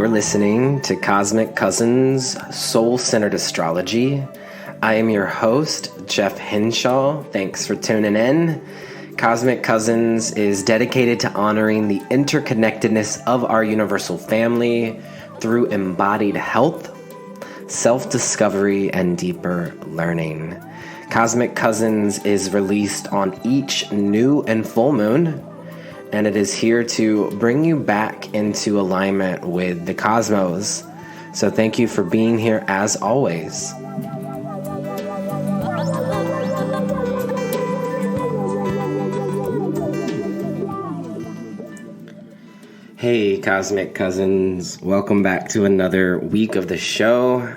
You're listening to Cosmic Cousins Soul-Centered Astrology. I am your host, Jeff Hinshaw. Thanks for tuning in. Cosmic Cousins is dedicated to honoring the interconnectedness of our universal family through embodied health, self-discovery, and deeper learning. Cosmic Cousins is released on each new and full moon, and it is here to bring you back into alignment with the cosmos. So thank you for being here as always. Hey, Cosmic Cousins. Welcome back to another week of the show.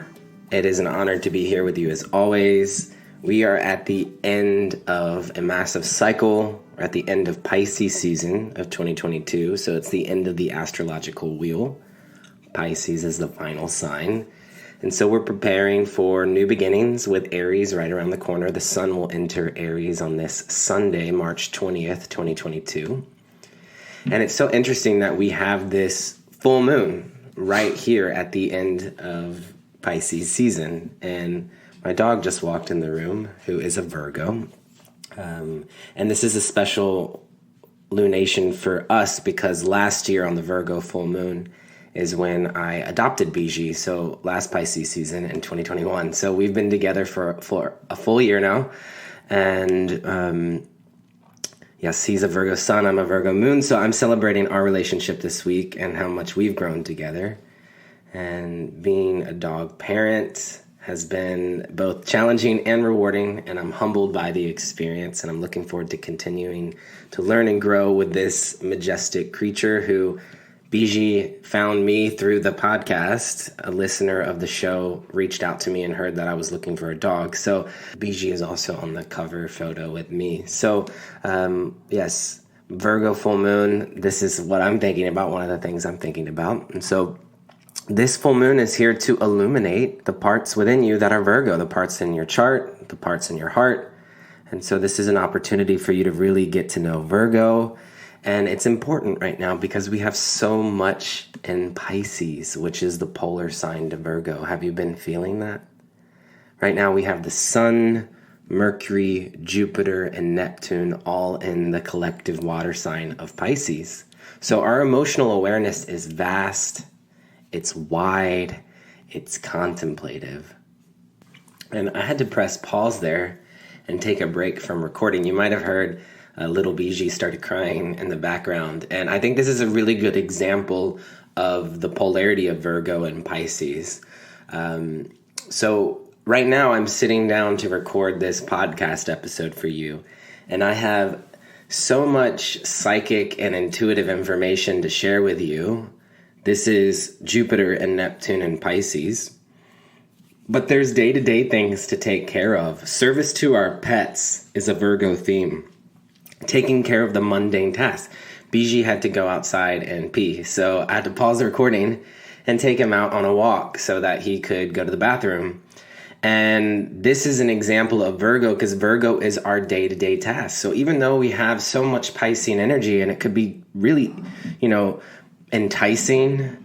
It is an honor to be here with you as always. We are at the end of a massive cycle. We're at the end of Pisces season of 2022, so it's the end of the astrological wheel. Pisces is the final sign. And so we're preparing for new beginnings with Aries right around the corner. The sun will enter Aries on this Sunday, March 20th, 2022. And it's so interesting that we have this full moon right here at the end of Pisces season. And my dog just walked in the room, who is a Virgo. And this is a special lunation for us because last year on the Virgo full moon is when I adopted BG. So last Pisces season in 2021. So we've been together for a full year now. And yes, he's a Virgo sun, I'm a Virgo moon. So I'm celebrating our relationship this week and how much we've grown together. And being a dog parent has been both challenging and rewarding, and I'm humbled by the experience, and I'm looking forward to continuing to learn and grow with this majestic creature who BG found me through the podcast. A listener of the show reached out to me and heard that I was looking for a dog. So BG is also on the cover photo with me. So yes, Virgo full moon, this is what I'm thinking about, one of the things I'm thinking about. And so this full moon is here to illuminate the parts within you that are Virgo, the parts in your chart, the parts in your heart. And so this is an opportunity for you to really get to know Virgo. And it's important right now because we have so much in Pisces, which is the polar sign to Virgo. Have you been feeling that? Right now we have the sun, Mercury, Jupiter, and Neptune all in the collective water sign of Pisces. So our emotional awareness is vast. It's wide, it's contemplative. And I had to press pause there and take a break from recording. You might have heard little BG started crying in the background. And I think this is a really good example of the polarity of Virgo and Pisces. So right now I'm sitting down to record this podcast episode for you. And I have so much psychic and intuitive information to share with you. This is Jupiter and Neptune and Pisces. But there's day-to-day things to take care of. Service to our pets is a Virgo theme. Taking care of the mundane tasks. BG had to go outside and pee, so I had to pause the recording and take him out on a walk so that he could go to the bathroom. And this is an example of Virgo because Virgo is our day-to-day task. So even though we have so much Piscean energy and it could be really, enticing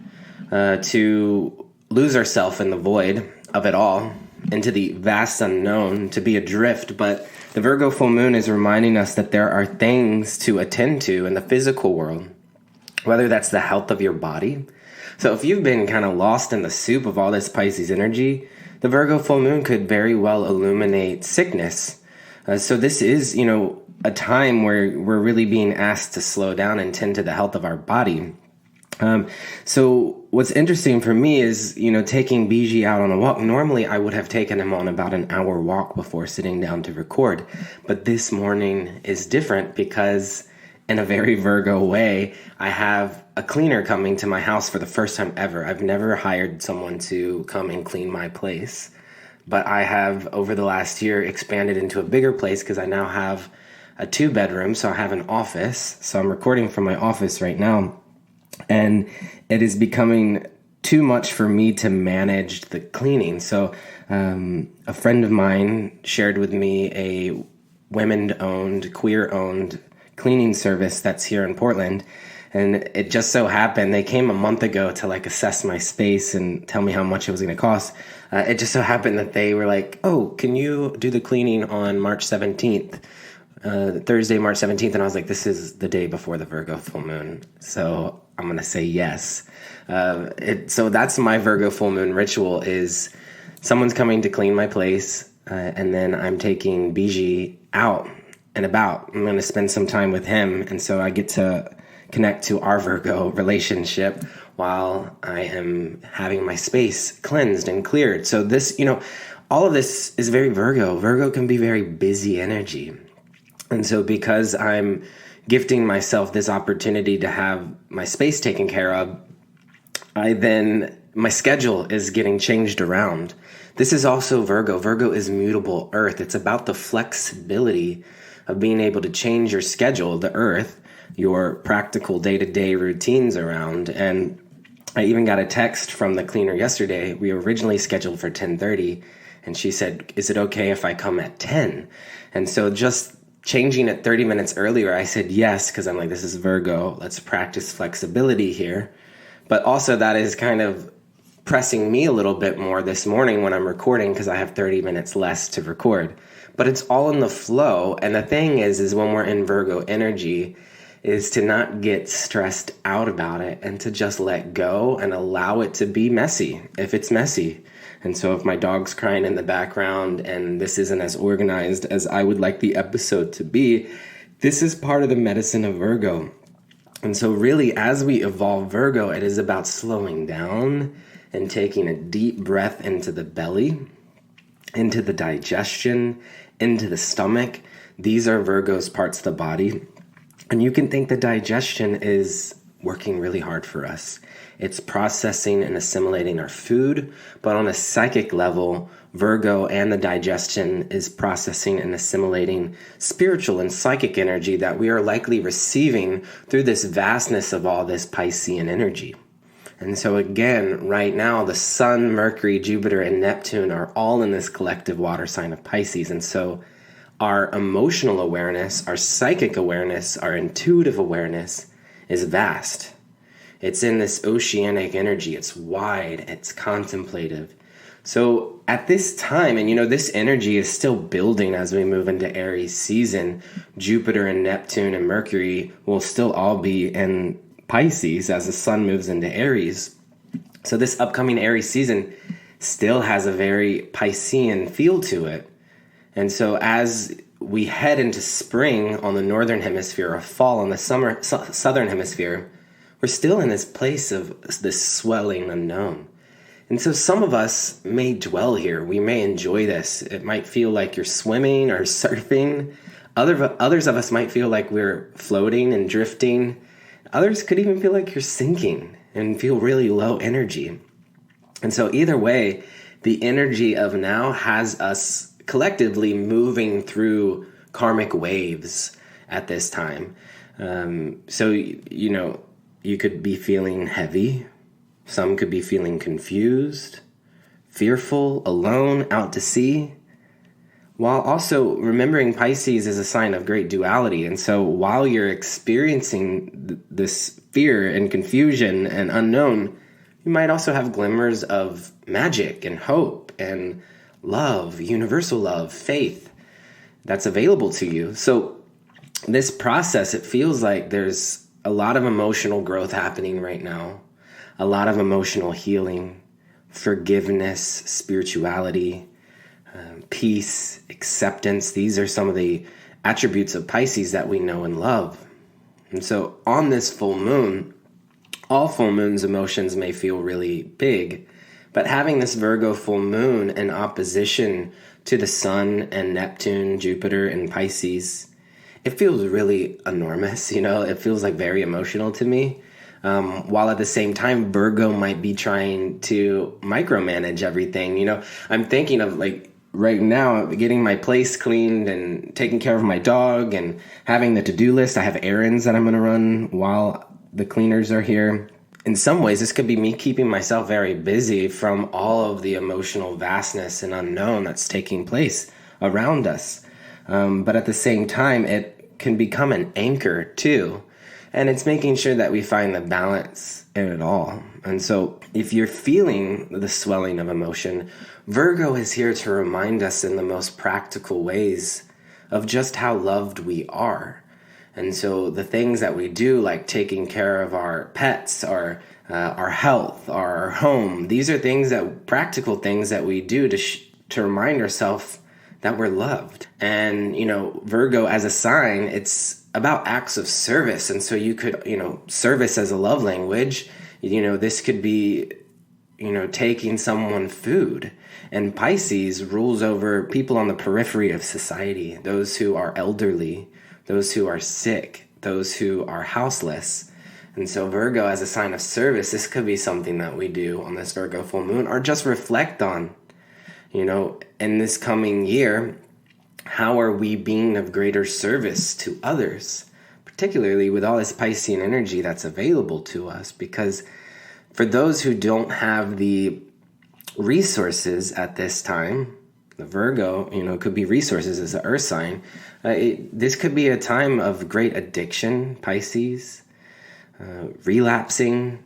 to lose ourselves in the void of it all, into the vast unknown, to be adrift. But the Virgo full moon is reminding us that there are things to attend to in the physical world, whether that's the health of your body. So if you've been kind of lost in the soup of all this Pisces energy, the Virgo full moon could very well illuminate sickness. So this is, a time where we're really being asked to slow down and tend to the health of our body. So what's interesting for me is, taking BG out on a walk. Normally I would have taken him on about an hour walk before sitting down to record. But this morning is different because in a very Virgo way, I have a cleaner coming to my house for the first time ever. I've never hired someone to come and clean my place, but I have over the last year expanded into a bigger place because I now have a 2-bedroom. So I have an office. So I'm recording from my office right now. And it is becoming too much for me to manage the cleaning. So a friend of mine shared with me a women-owned, queer-owned cleaning service that's here in Portland. And it just so happened, they came a month ago to like assess my space and tell me how much it was going to cost. It just so happened that they were like, oh, can you do the cleaning on March 17th? Thursday, March 17th. And I was like, this is the day before the Virgo full moon. So I'm going to say yes. So that's my Virgo full moon ritual is someone's coming to clean my place. And then I'm taking Biji out and about. I'm going to spend some time with him. And so I get to connect to our Virgo relationship while I am having my space cleansed and cleared. So this, all of this is very Virgo. Virgo can be very busy energy. And so because I'm gifting myself this opportunity to have my space taken care of, my schedule is getting changed around. This is also Virgo. Virgo is mutable earth. It's about the flexibility of being able to change your schedule, the earth, your practical day-to-day routines around. And I even got a text from the cleaner yesterday. We were originally scheduled for 10:30, and she said, is it okay if I come at 10? And so just changing it 30 minutes earlier, I said yes, because I'm like, this is Virgo. Let's practice flexibility here. But also that is kind of pressing me a little bit more this morning when I'm recording because I have 30 minutes less to record. But it's all in the flow. And the thing is when we're in Virgo energy, is to not get stressed out about it and to just let go and allow it to be messy if it's messy. And so if my dog's crying in the background and this isn't as organized as I would like the episode to be, this is part of the medicine of Virgo. And so really, as we evolve Virgo, it is about slowing down and taking a deep breath into the belly, into the digestion, into the stomach. These are Virgo's parts of the body. And you can think the digestion is working really hard for us. It's processing and assimilating our food, but on a psychic level, Virgo and the digestion is processing and assimilating spiritual and psychic energy that we are likely receiving through this vastness of all this Piscean energy. And so again, right now, the Sun, Mercury, Jupiter, and Neptune are all in this collective water sign of Pisces. And so our emotional awareness, our psychic awareness, our intuitive awareness is vast. It's in this oceanic energy. It's wide. It's contemplative. So at this time, and this energy is still building as we move into Aries season, Jupiter and Neptune and Mercury will still all be in Pisces as the sun moves into Aries. So this upcoming Aries season still has a very Piscean feel to it. And so as we head into spring on the northern hemisphere or fall on the southern hemisphere, we're still in this place of this swelling unknown. And so some of us may dwell here. We may enjoy this. It might feel like you're swimming or surfing. Others of us might feel like we're floating and drifting. Others could even feel like you're sinking and feel really low energy. And so either way, the energy of now has us collectively moving through karmic waves at this time. So, you could be feeling heavy. Some could be feeling confused, fearful, alone, out to sea, while also remembering Pisces is a sign of great duality. And so while you're experiencing this fear and confusion and unknown, you might also have glimmers of magic and hope and love, universal love, faith that's available to you. So this process, it feels like there's a lot of emotional growth happening right now, a lot of emotional healing, forgiveness, spirituality, peace, acceptance. These are some of the attributes of Pisces that we know and love. And so on this full moon, all full moons emotions may feel really big, but having this Virgo full moon in opposition to the Sun and Neptune, Jupiter, and Pisces, it feels really enormous. It feels like very emotional to me. While at the same time, Virgo might be trying to micromanage everything. I'm thinking of right now getting my place cleaned and taking care of my dog and having the to-do list. I have errands that I'm going to run while the cleaners are here. In some ways, this could be me keeping myself very busy from all of the emotional vastness and unknown that's taking place around us. But at the same time, it can become an anchor too. And it's making sure that we find the balance in it all. And so if you're feeling the swelling of emotion, Virgo is here to remind us in the most practical ways of just how loved we are. And so the things that we do, like taking care of our pets, our health, our home, these are practical things that we do to remind ourselves that we're loved. And, Virgo as a sign, it's about acts of service. And so you could, service as a love language, this could be, taking someone food. And Pisces rules over people on the periphery of society, those who are elderly, those who are sick, those who are houseless. And so Virgo as a sign of service, this could be something that we do on this Virgo full moon, or just reflect on, in this coming year, how are we being of greater service to others, particularly with all this Piscean energy that's available to us? Because for those who don't have the resources at this time, the Virgo, could be resources as an earth sign. This could be a time of great addiction, Pisces, relapsing,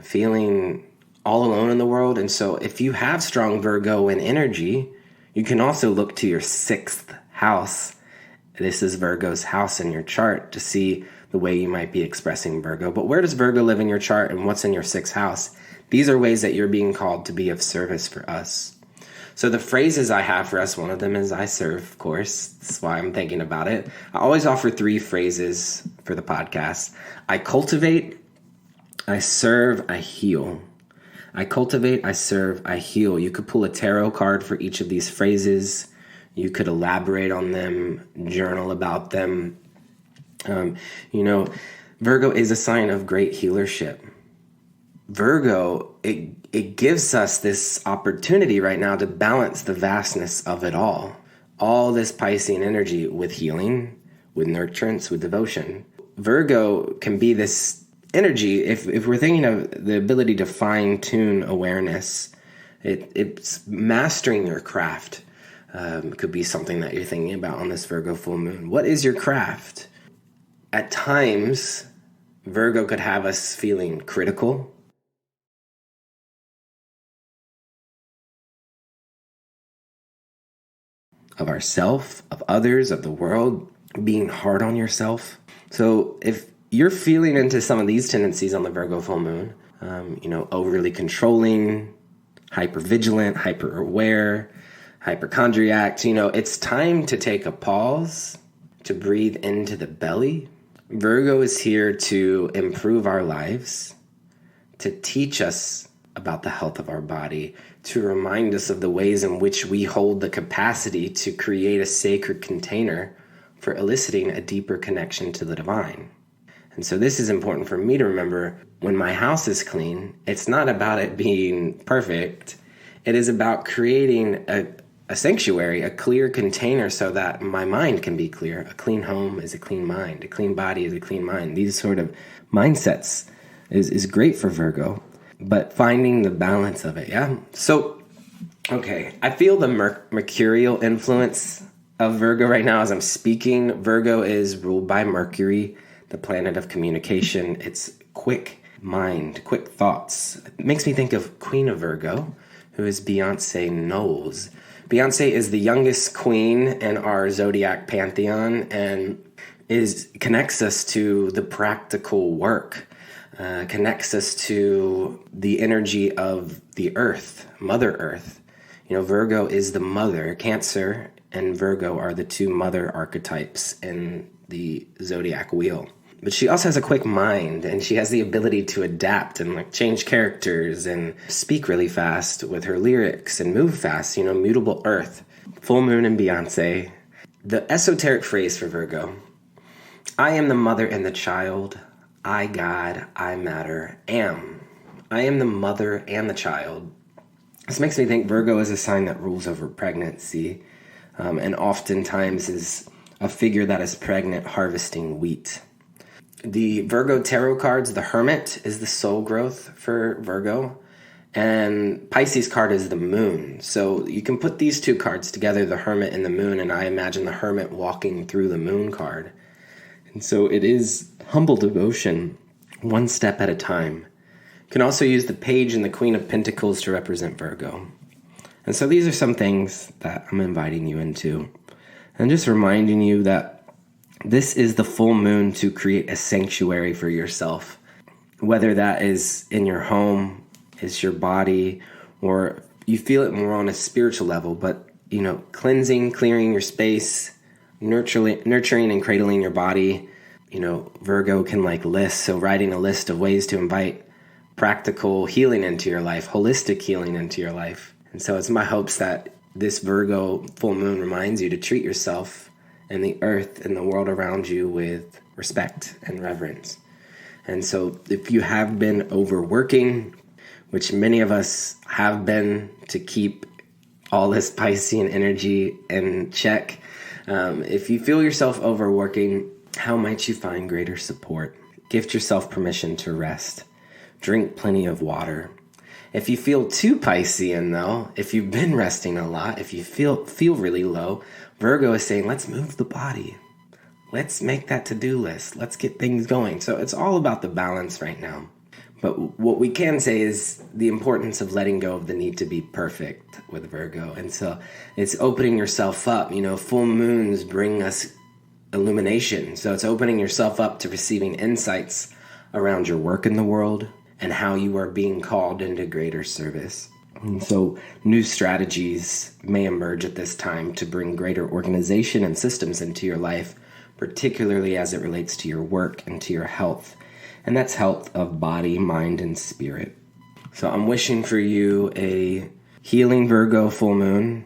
feeling all alone in the world. And so if you have strong Virgo in energy, you can also look to your 6th house. This is Virgo's house in your chart to see the way you might be expressing Virgo. But where does Virgo live in your chart and what's in your 6th house? These are ways that you're being called to be of service for us. So the phrases I have for us, one of them is I serve, of course. That's why I'm thinking about it. I always offer 3 phrases for the podcast. I cultivate, I serve, I heal. I cultivate, I serve, I heal. You could pull a tarot card for each of these phrases. You could elaborate on them, journal about them. Virgo is a sign of great healership. Virgo, it gives us this opportunity right now to balance the vastness of it all. All this Piscean energy with healing, with nurturance, with devotion. Virgo can be this energy, if we're thinking of the ability to fine-tune awareness, it's mastering your craft. Could be something that you're thinking about on this Virgo full moon. What is your craft? At times, Virgo could have us feeling critical, of ourself, of others, of the world, being hard on yourself. So if you're feeling into some of these tendencies on the Virgo full moon, overly controlling, hyper-vigilant, hyper-aware, hypochondriac, it's time to take a pause, to breathe into the belly. Virgo is here to improve our lives, to teach us about the health of our body, to remind us of the ways in which we hold the capacity to create a sacred container for eliciting a deeper connection to the divine. And so this is important for me to remember. When my house is clean, it's not about it being perfect. It is about creating a sanctuary, a clear container so that my mind can be clear. A clean home is a clean mind. A clean body is a clean mind. These sort of mindsets is great for Virgo, but finding the balance of it, yeah? So, okay, I feel the mercurial influence of Virgo right now as I'm speaking. Virgo is ruled by Mercury, the planet of communication. It's quick mind, quick thoughts. It makes me think of Queen of Virgo, who is Beyonce Knowles. Beyonce is the youngest queen in our zodiac pantheon and connects us to the practical work, connects us to the energy of the earth, Mother Earth. Virgo is the mother. Cancer and Virgo are the 2 mother archetypes in the zodiac wheel. But she also has a quick mind, and she has the ability to adapt and change characters and speak really fast with her lyrics and move fast, mutable earth. Full moon and Beyonce. The esoteric phrase for Virgo: I am the mother and the child. I, God, I matter, am. I am the mother and the child. This makes me think Virgo is a sign that rules over pregnancy, and oftentimes is a figure that is pregnant harvesting wheat. The Virgo tarot cards, the Hermit is the soul growth for Virgo, and Pisces card is the moon. So you can put these 2 cards together, the Hermit and the moon, and I imagine the Hermit walking through the moon card. And so it is humble devotion, one step at a time. You can also use the Page and the Queen of Pentacles to represent Virgo. And so these are some things that I'm inviting you into. And just reminding you that this is the full moon to create a sanctuary for yourself. Whether that is in your home, is your body, or you feel it more on a spiritual level, but cleansing, clearing your space, nurturing and cradling your body. Virgo can list, so writing a list of ways to invite practical healing into your life, holistic healing into your life. And so it's my hopes that this Virgo full moon reminds you to treat yourself and the earth and the world around you with respect and reverence. And so if you have been overworking, which many of us have been, to keep all this Piscean energy in check, if you feel yourself overworking, how might you find greater support? Gift yourself permission to rest. Drink plenty of water. If you feel too Piscean, though, if you've been resting a lot, if you feel really low, Virgo is saying, let's move the body. Let's make that to-do list. Let's get things going. So it's all about the balance right now. But what we can say is the importance of letting go of the need to be perfect with Virgo. And so it's opening yourself up. Full moons bring us illumination. So it's opening yourself up to receiving insights around your work in the world and how you are being called into greater service. And so new strategies may emerge at this time to bring greater organization and systems into your life, particularly as it relates to your work and to your health. And that's health of body, mind, and spirit. So I'm wishing for you a healing Virgo full moon.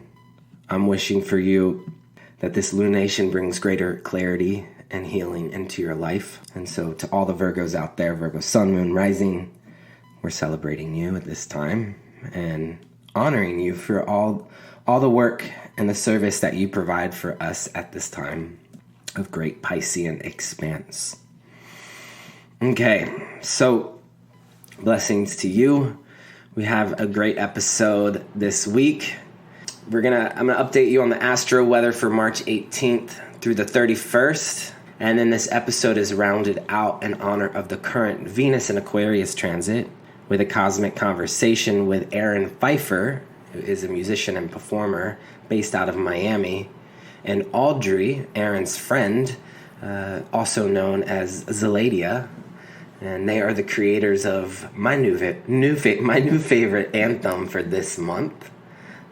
I'm wishing for you that this lunation brings greater clarity and healing into your life. And so to all the Virgos out there, Virgo sun, moon, rising, we're celebrating you at this time and honoring you for all the work and the service that you provide for us at this time of great Piscean expanse. Okay, so blessings to you. We have a great episode this week. I'm gonna update you on the Astro Weather for March 18th through the 31st. And then this episode is rounded out in honor of the current Venus and Aquarius transit with a cosmic conversation with Aaron Pfeiffer, who is a musician and performer based out of Miami, and Audrey, Aaron's friend, also known as Zeladia. And they are the creators of my new favorite anthem for this month.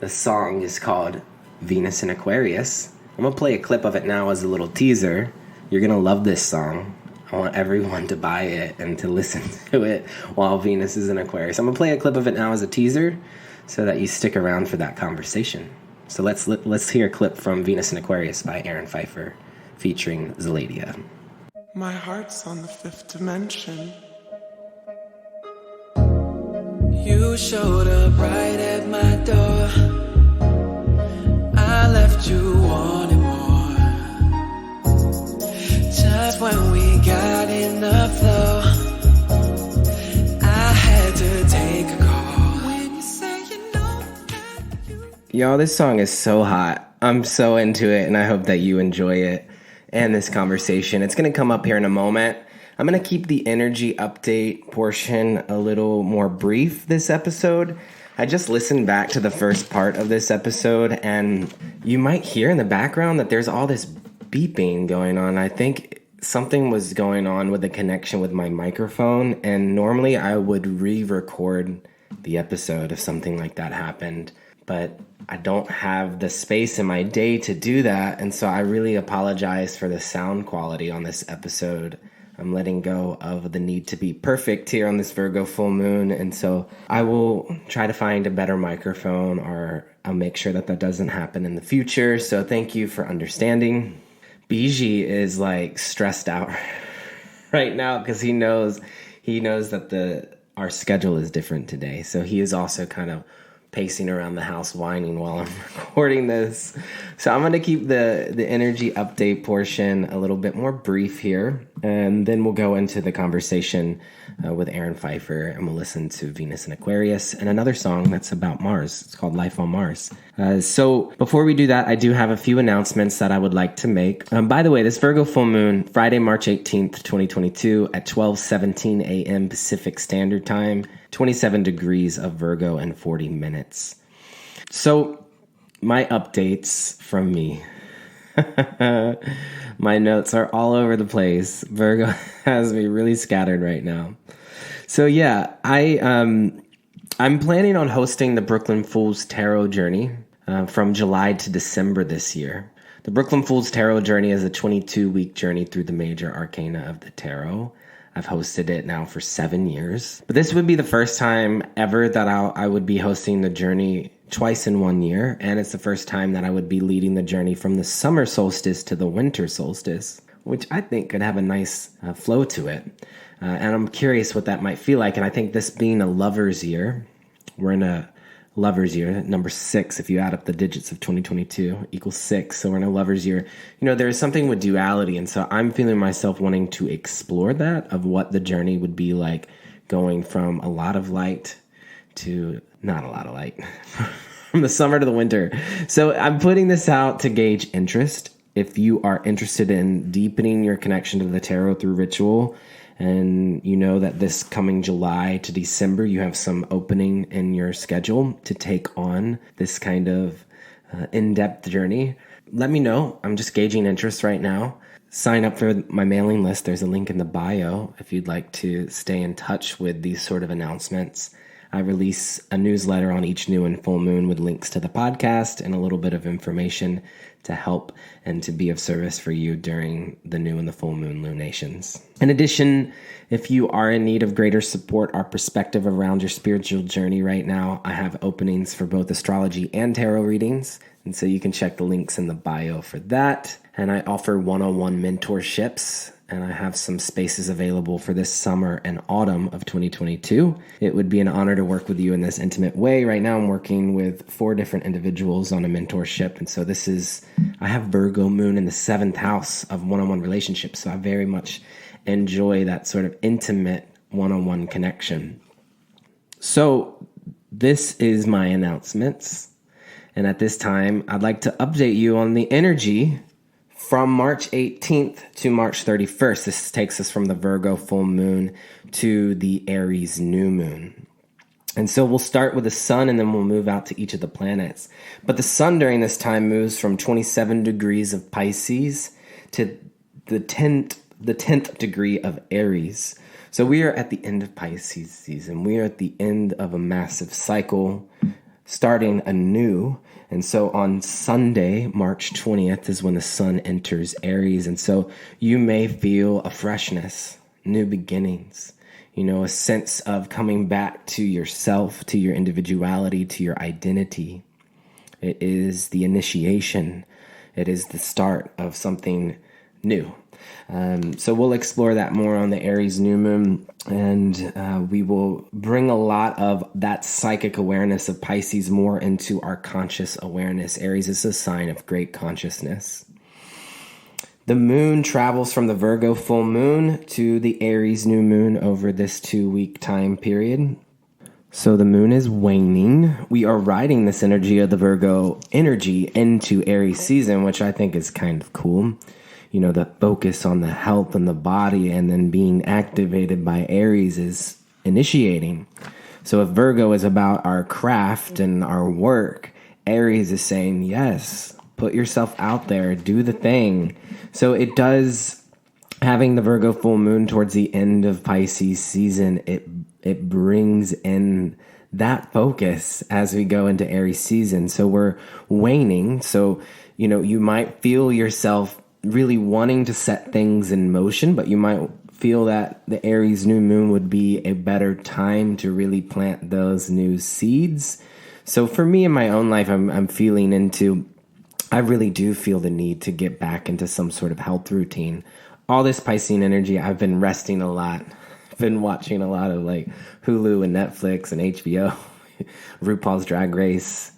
The song is called Venus and Aquarius. I'm going to play a clip of it now as a little teaser. You're going to love this song. I want everyone to buy it and to listen to it while Venus is in Aquarius. I'm going to play a clip of it now as a teaser so that you stick around for that conversation. So let's hear a clip from Venus and Aquarius by Aaron Pfeiffer featuring Zeladia. My heart's on the fifth dimension. You showed up right at my door. I left you wanting more. Just when we got in the flow, I had to take a call. When you say you know that you... Y'all, this song is so hot. I'm so into it, and I hope that you enjoy it and this conversation. It's going to come up here in a moment. I'm going to keep the energy update portion a little more brief this episode. I just listened back to the first part of this episode, and you might hear in the background that there's all this beeping going on. I think something was going on with the connection with my microphone, and normally I would re-record the episode if something like that happened. But I don't have the space in my day to do that, and so I really apologize for the sound quality on this episode. I'm letting go of the need to be perfect here on this Virgo full moon, and so I will try to find a better microphone, or I'll make sure that doesn't happen in the future. So thank you for understanding. Biji is stressed out right now because he knows that our schedule is different today. So he is also kind of pacing around the house whining while I'm recording this. So I'm going to keep the energy update portion a little bit more brief here, and then we'll go into the conversation with Aaron Pfeiffer, and we'll listen to Venus and Aquarius and another song that's about Mars. It's called Life on Mars. So before we do that, I do have a few announcements that I would like to make. By the way, this Virgo full moon, Friday, March 18th, 2022 at 12:17 a.m. Pacific Standard Time, 27 degrees of Virgo and 40 minutes. So my updates from me. My notes are all over the place. Virgo has me really scattered right now. So yeah, I'm planning on hosting the Brooklyn Fool's Tarot Journey from July to December this year. The Brooklyn Fool's Tarot Journey is a 22-week journey through the major arcana of the tarot. I've hosted it now for 7 years. But this would be the first time ever that I would be hosting the journey twice in 1 year. And it's the first time that I would be leading the journey from the summer solstice to the winter solstice, which I think could have a nice flow to it. And I'm curious what that might feel like. And I think this being a lover's year, we're in a lover's year, number 6, if you add up the digits of 2022 equals 6. So we're in a lover's year. You know, there's something with duality. And so I'm feeling myself wanting to explore that, of what the journey would be like going from a lot of light to not a lot of light, from the summer to the winter. So I'm putting this out to gauge interest. If you are interested in deepening your connection to the tarot through ritual, and you know that this coming July to December, you have some opening in your schedule to take on this kind of in-depth journey, let me know. I'm just gauging interest right now. Sign up for my mailing list. There's a link in the bio if you'd like to stay in touch with these sort of announcements. I release a newsletter on each new and full moon with links to the podcast and a little bit of information to help and to be of service for you during the new and the full moon lunations. In addition, if you are in need of greater support or perspective around your spiritual journey right now, I have openings for both astrology and tarot readings. And so you can check the links in the bio for that. And I offer one-on-one mentorships, and I have some spaces available for this summer and autumn of 2022. It would be an honor to work with you in this intimate way. Right now, I'm working with 4 different individuals on a mentorship. And so I have Virgo moon in the 7th house of one-on-one relationships. So I very much enjoy that sort of intimate one-on-one connection. So this is my announcements. And at this time, I'd like to update you on the energy from March 18th to March 31st. This takes us from the Virgo full moon to the Aries new moon. And so we'll start with the sun, and then we'll move out to each of the planets. But the sun during this time moves from 27 degrees of Pisces to the 10th degree of Aries. So we are at the end of Pisces season. We are at the end of a massive cycle, starting anew. And so on Sunday, March 20th, is when the sun enters Aries. And so you may feel a freshness, new beginnings, a sense of coming back to yourself, to your individuality, to your identity. It is the initiation. It is the start of something new. So we'll explore that more on the Aries new moon, and we will bring a lot of that psychic awareness of Pisces more into our conscious awareness. Aries is a sign of great consciousness. The moon travels from the Virgo full moon to the Aries new moon over this 2-week time period. So the moon is waning. We are riding this energy of the Virgo energy into Aries season, which I think is kind of cool. The focus on the health and the body, and then being activated by Aries is initiating. So if Virgo is about our craft and our work, Aries is saying, yes, put yourself out there, do the thing. So it does, having the Virgo full moon towards the end of Pisces season, it brings in that focus as we go into Aries season. So we're waning. So, you might feel yourself really wanting to set things in motion, but you might feel that the Aries new moon would be a better time to really plant those new seeds. So for me in my own life, I'm feeling into, I really do feel the need to get back into some sort of health routine. All this Piscean energy, I've been resting a lot. I've been watching a lot of like Hulu and Netflix and HBO, RuPaul's Drag Race,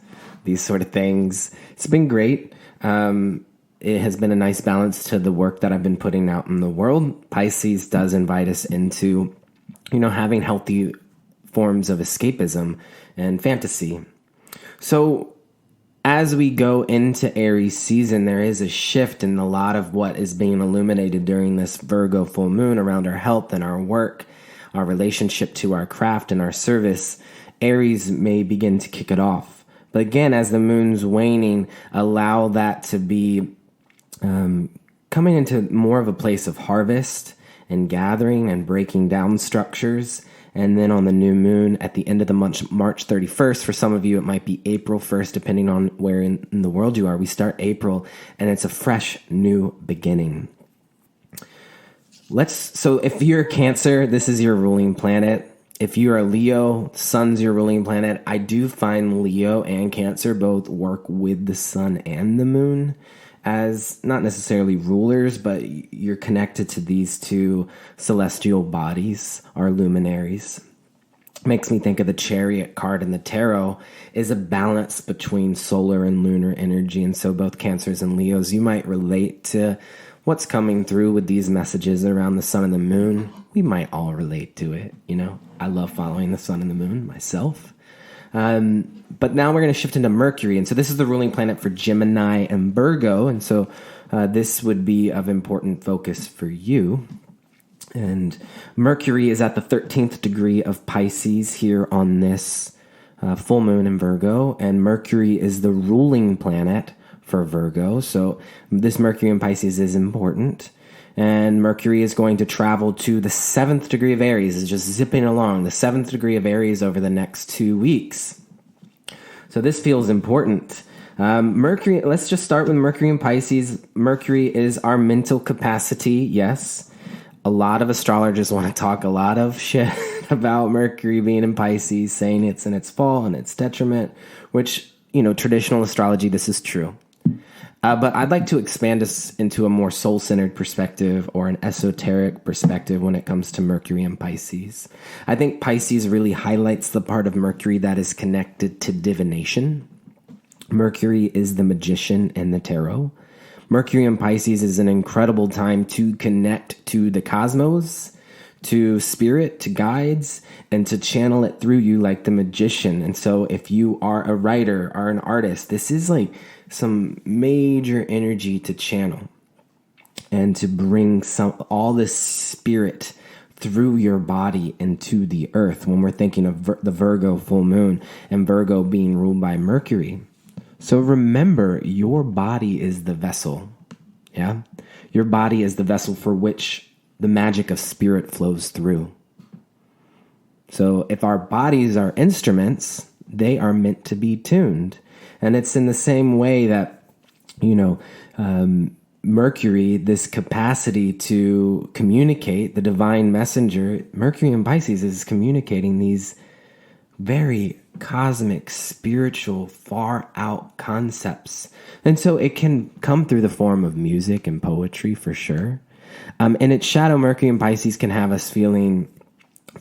these sort of things. It's been great. It has been a nice balance to the work that I've been putting out in the world. Pisces does invite us into, having healthy forms of escapism and fantasy. So as we go into Aries season, there is a shift in a lot of what is being illuminated during this Virgo full moon around our health and our work, our relationship to our craft and our service. Aries may begin to kick it off. But again, as the moon's waning, allow that to be coming into more of a place of harvest and gathering and breaking down structures. And then on the new moon at the end of the month, March 31st, for some of you, it might be April 1st, depending on where in the world you are. We start April, and it's a fresh new beginning. So if you're Cancer, this is your ruling planet. If you're a Leo, Sun's your ruling planet. I do find Leo and Cancer both work with the sun and the moon as not necessarily rulers, but you're connected to these two celestial bodies, our luminaries. Makes me think of the Chariot card in the tarot is a balance between solar and lunar energy. And so both Cancers and Leos, you might relate to what's coming through with these messages around the sun and the moon. We might all relate to it. I love following the sun and the moon myself. But now we're going to shift into Mercury. And so this is the ruling planet for Gemini and Virgo. And so this would be of important focus for you. And Mercury is at the 13th degree of Pisces here on this full moon in Virgo. And Mercury is the ruling planet for Virgo. So this Mercury in Pisces is important. And Mercury is going to travel to the 7th degree of Aries. It's just zipping along the 7th degree of Aries over the next 2 weeks. So this feels important. Mercury, let's just start with Mercury in Pisces. Mercury is our mental capacity, yes. A lot of astrologers want to talk a lot of shit about Mercury being in Pisces, saying it's in its fall and its detriment, which, traditional astrology, this is true. But I'd like to expand us into a more soul-centered perspective or an esoteric perspective when it comes to Mercury and Pisces. I think Pisces really highlights the part of Mercury that is connected to divination. Mercury is the magician in the tarot. Mercury in Pisces is an incredible time to connect to the cosmos, to spirit, to guides, and to channel it through you like the magician. And so if you are a writer or an artist, this is like some major energy to channel and to bring all this spirit through your body into the earth when we're thinking of the Virgo full moon and Virgo being ruled by Mercury. So remember, your body is the vessel. Yeah? Your body is the vessel for which the magic of spirit flows through. So if our bodies are instruments, they are meant to be tuned. And it's in the same way that, Mercury, this capacity to communicate, the divine messenger, Mercury in Pisces is communicating these very cosmic, spiritual, far out concepts. And so it can come through the form of music and poetry for sure. And its shadow, Mercury in Pisces, can have us feeling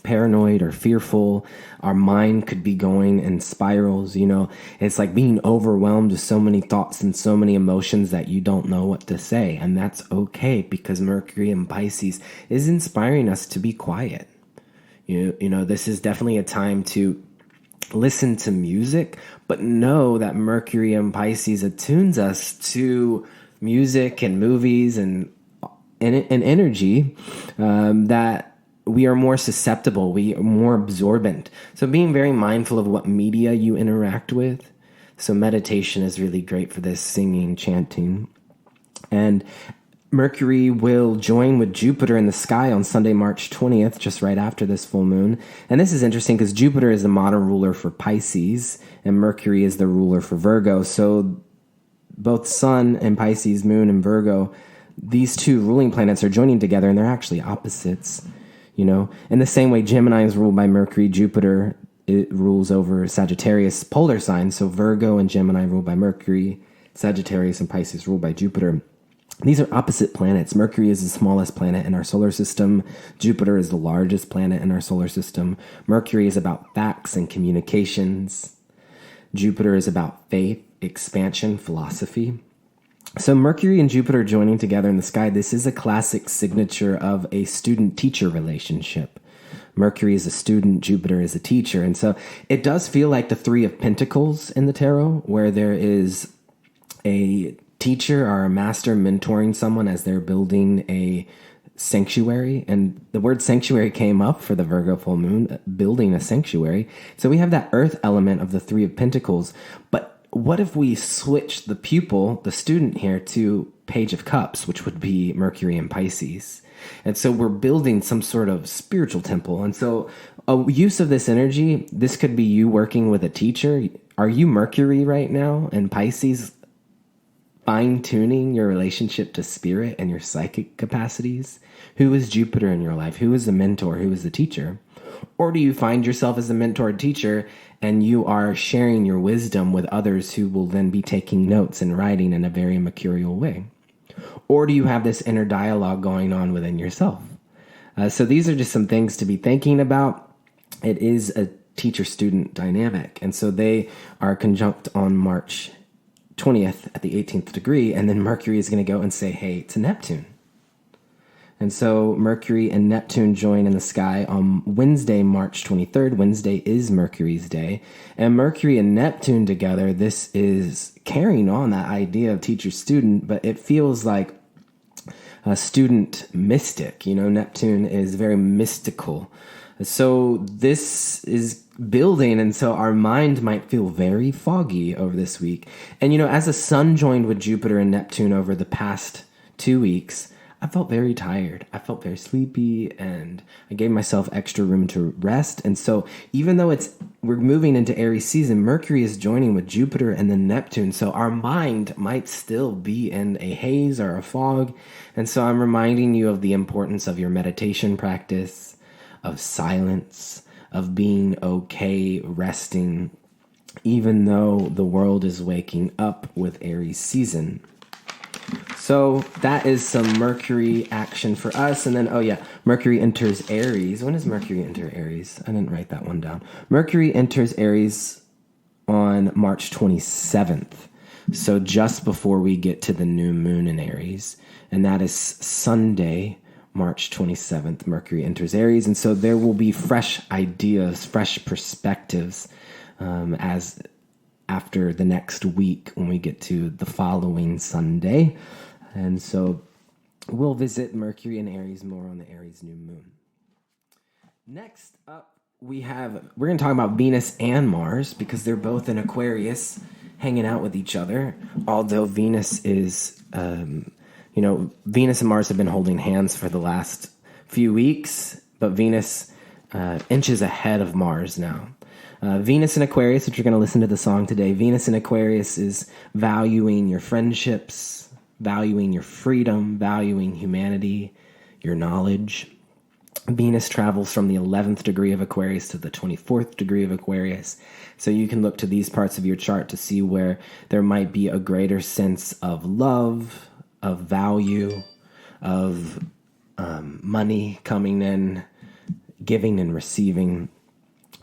paranoid or fearful. Our mind could be going in spirals. It's like being overwhelmed with so many thoughts and so many emotions that you don't know what to say. And that's okay, because Mercury in Pisces is inspiring us to be quiet. This is definitely a time to listen to music, but know that Mercury in Pisces attunes us to music and movies and energy that we are more susceptible, we are more absorbent. So being very mindful of what media you interact with. So meditation is really great for this, singing, chanting. And Mercury will join with Jupiter in the sky on Sunday, March 20th, just right after this full moon. And this is interesting because Jupiter is the modern ruler for Pisces and Mercury is the ruler for Virgo. So both Sun and Pisces, Moon and Virgo, these two ruling planets are joining together and they're actually opposites. In the same way Gemini is ruled by Mercury, Jupiter, it rules over Sagittarius polar signs. So Virgo and Gemini ruled by Mercury, Sagittarius and Pisces ruled by Jupiter. These are opposite planets. Mercury is the smallest planet in our solar system. Jupiter is the largest planet in our solar system. Mercury is about facts and communications. Jupiter is about faith, expansion, philosophy. So Mercury and Jupiter joining together in the sky, this is a classic signature of a student-teacher relationship. Mercury is a student, Jupiter is a teacher. And so it does feel like the Three of Pentacles in the tarot, where there is a teacher or a master mentoring someone as they're building a sanctuary. And the word sanctuary came up for the Virgo full moon, building a sanctuary. So we have that earth element of the Three of Pentacles. But what if we switch the pupil, the student here, to Page of Cups, which would be Mercury and Pisces? And so we're building some sort of spiritual temple. And so a use of this energy, this could be you working with a teacher. Are you Mercury right now and Pisces, fine-tuning your relationship to spirit and your psychic capacities? Who is Jupiter in your life? Who is the mentor? Who is the teacher? Or do you find yourself as a mentor teacher and you are sharing your wisdom with others who will then be taking notes and writing in a very mercurial way? Or do you have this inner dialogue going on within yourself? So these are just some things to be thinking about. It is a teacher-student dynamic. And so they are conjunct on March 20th at the 18th degree. And then Mercury is going to go and say, hey, to Neptune. And so Mercury and Neptune join in the sky on Wednesday, March 23rd. Wednesday is Mercury's day. And Mercury and Neptune together, this is carrying on that idea of teacher-student, but it feels like a student mystic. You know, Neptune is very mystical. So this is building, and so our mind might feel very foggy over this week. And, you know, as the sun joined with Jupiter and Neptune over the past 2 weeks, I felt very tired. I felt very sleepy, and I gave myself extra room to rest. And so even though we're moving into Aries season, Mercury is joining with Jupiter and then Neptune. So our mind might still be in a haze or a fog. And so I'm reminding you of the importance of your meditation practice, of silence, of being okay resting, even though the world is waking up with Aries season. So that is some Mercury action for us. And then, Mercury enters Aries. When does Mercury enter Aries? I didn't write that one down. Mercury enters Aries on March 27th. So just before we get to the new moon in Aries. And that is Sunday, March 27th. Mercury enters Aries. And so there will be fresh ideas, fresh perspectives as after the next week when we get to the following Sunday. And so we'll visit Mercury and Aries more on the Aries new moon. Next up, we're going to talk about Venus and Mars because they're both in Aquarius hanging out with each other. Although Venus is, Venus and Mars have been holding hands for the last few weeks, but Venus inches ahead of Mars now. Venus in Aquarius, which you're going to listen to the song today, Venus in Aquarius is valuing your friendships, valuing your freedom, valuing humanity, your knowledge. Venus travels from the 11th degree of Aquarius to the 24th degree of Aquarius. So you can look to these parts of your chart to see where there might be a greater sense of love, of value, of money coming in, giving and receiving.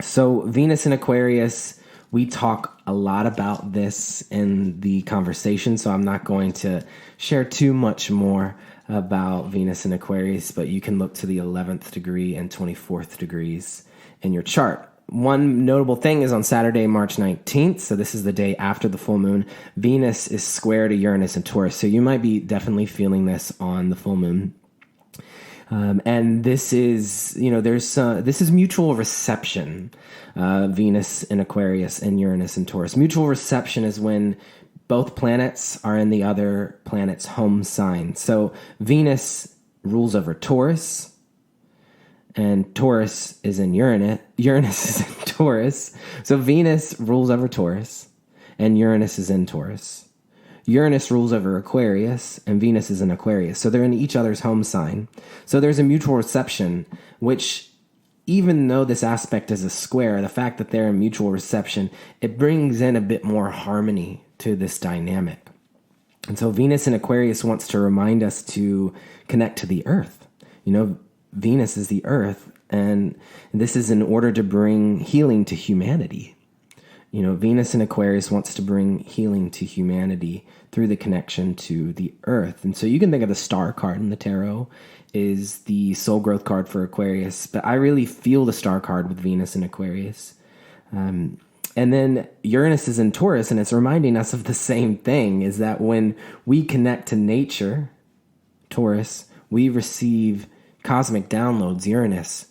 So Venus in Aquarius, we talk a lot about this in the conversation, so I'm not going to share too much more about Venus in Aquarius, but you can look to the 11th degree and 24th degrees in your chart. One notable thing is on Saturday, March 19th, so this is the day after the full moon, Venus is square to Uranus and Taurus, so you might be definitely feeling this on the full moon. And this is, this is mutual reception, Venus in Aquarius and Uranus in Taurus. Mutual reception is when both planets are in the other planet's home sign. So Venus rules over Taurus, and Taurus is in Uranus. Uranus is in Taurus. So Venus rules over Taurus, and Uranus is in Taurus. Uranus rules over Aquarius, and Venus is in Aquarius. So they're in each other's home sign. So there's a mutual reception, which, even though this aspect is a square, the fact that they're in mutual reception, it brings in a bit more harmony to this dynamic. And so Venus in Aquarius wants to remind us to connect to the earth. Venus is the earth, and this is in order to bring healing to humanity. Venus in Aquarius wants to bring healing to humanity through the connection to the earth. And so you can think of the star card in the tarot is the soul growth card for Aquarius, but I really feel the star card with Venus in Aquarius. And then Uranus is in Taurus, and it's reminding us of the same thing, is that when we connect to nature, Taurus, we receive cosmic downloads, Uranus,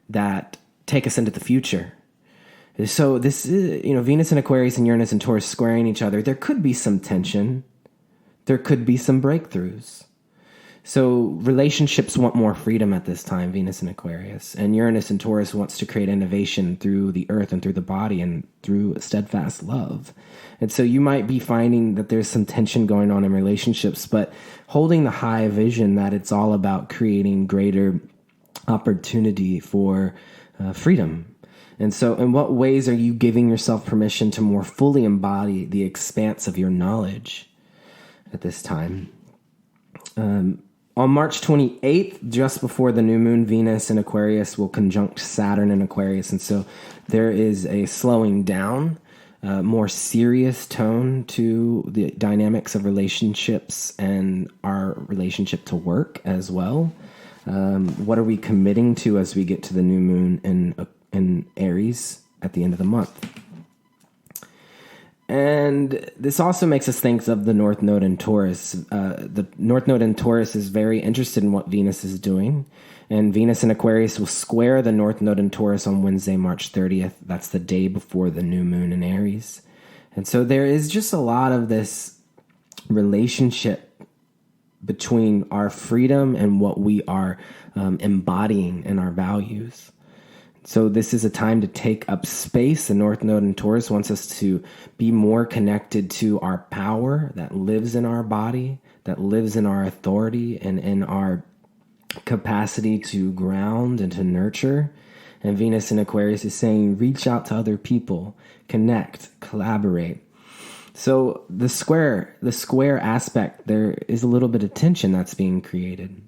that take us into the future. So this is, Venus in Aquarius and Uranus and Taurus squaring each other. There could be some tension. There could be some breakthroughs. So relationships want more freedom at this time, Venus in Aquarius. And Uranus in Taurus wants to create innovation through the earth and through the body and through steadfast love. And so you might be finding that there's some tension going on in relationships, but holding the high vision that it's all about creating greater opportunity for freedom. And so in what ways are you giving yourself permission to more fully embody the expanse of your knowledge at this time? On March 28th, just before the new moon, Venus in Aquarius will conjunct Saturn in Aquarius. And so there is a slowing down, more serious tone to the dynamics of relationships and our relationship to work as well. What are we committing to as we get to the new moon in Aries at the end of the month? And this also makes us think of the North Node in Taurus. The North Node in Taurus is very interested in what Venus is doing. And Venus in Aquarius will square the North Node in Taurus on Wednesday, March 30th. That's the day before the new moon in Aries. And so there is just a lot of this relationship between our freedom and what we are embodying in our values. So this is a time to take up space. The North Node in Taurus wants us to be more connected to our power that lives in our body, that lives in our authority and in our capacity to ground and to nurture. And Venus in Aquarius is saying, reach out to other people, connect, collaborate. So the square aspect, there is a little bit of tension that's being created.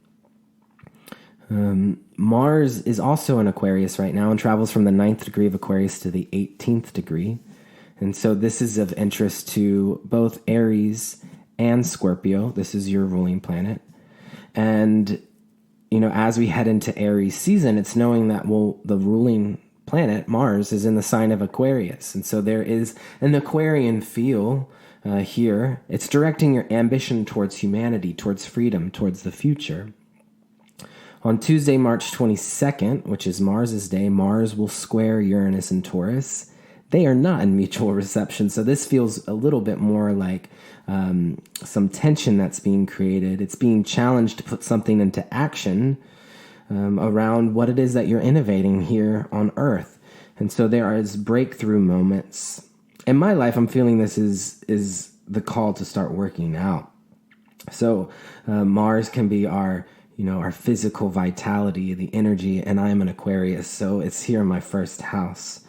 Mars is also in Aquarius right now and travels from the 9th degree of Aquarius to the 18th degree. And so this is of interest to both Aries and Scorpio. This is your ruling planet. And, as we head into Aries season, it's knowing that, the ruling planet, Mars, is in the sign of Aquarius. And so there is an Aquarian feel here. It's directing your ambition towards humanity, towards freedom, towards the future. On Tuesday, March 22nd, which is Mars's day, Mars will square Uranus and Taurus. They are not in mutual reception, so this feels a little bit more like some tension that's being created. It's being challenged to put something into action around what it is that you're innovating here on Earth. And so there is breakthrough moments. In my life, I'm feeling this is the call to start working out. So Mars can be our physical vitality, the energy, and I'm an Aquarius, so it's here in my first house.